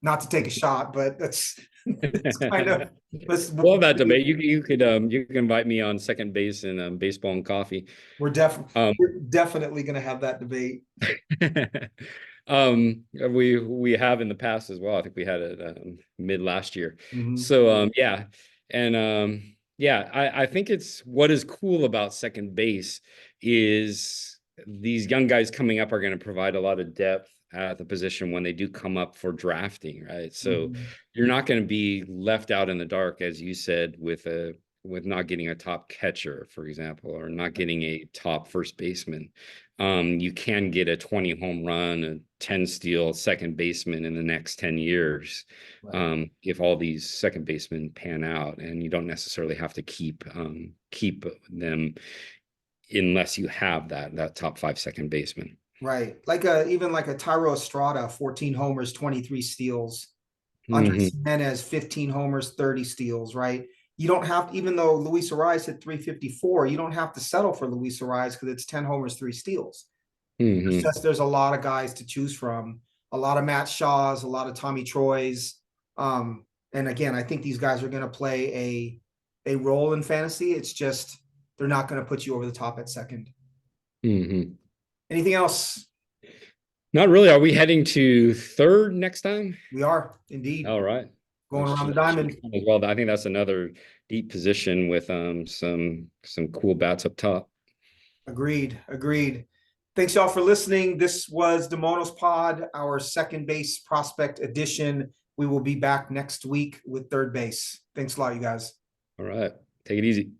Not to take a shot, but that's it's kind of let's Love that debate. You can invite me on second base in baseball and coffee. we're def Um, we're definitely going to have that debate. we have in the past as well. I think we had it mid last year. Mhm. So yeah, and yeah, I think it's what is cool about second base is these young guys coming up are going to provide a lot of depth at the position when they do come up for drafting, right? So Mhm. you're not going to be left out in the dark, as you said, with not getting a top catcher, for example, or not getting a top first baseman. You can get a 20 home run, a 10 steal second baseman in the next 10 years Right. if all these second basemen pan out, and you don't necessarily have to keep them unless you have that top 5 second baseman. Right. Even like a Tyro Estrada, 14 homers, 23 steals. Andres Hmm. Jimenez, 15 homers, 30 steals, right? You don't have, even though Luis Ariz hit 354, you don't have to settle for Luis Ariz because it's 10 homers, 3 steals. It's Hmm. just there's a lot of guys to choose from, a lot of Matt Shaws, a lot of Tommy Troy's. And again, I think these guys are going to play a role in fantasy. It's just they're not going to put you over the top at second. Mm-hmm. Anything else? Not really. Are we heading to third next time? We are indeed All right. going Which around the should diamond. be fun as well. I think that's another deep position with some cool bats up top. Agreed. Thanks y'all for listening. This was the Monos Pod, our second base prospect edition. We will be back next week with third base. Thanks a lot, you guys. All right. Take it easy.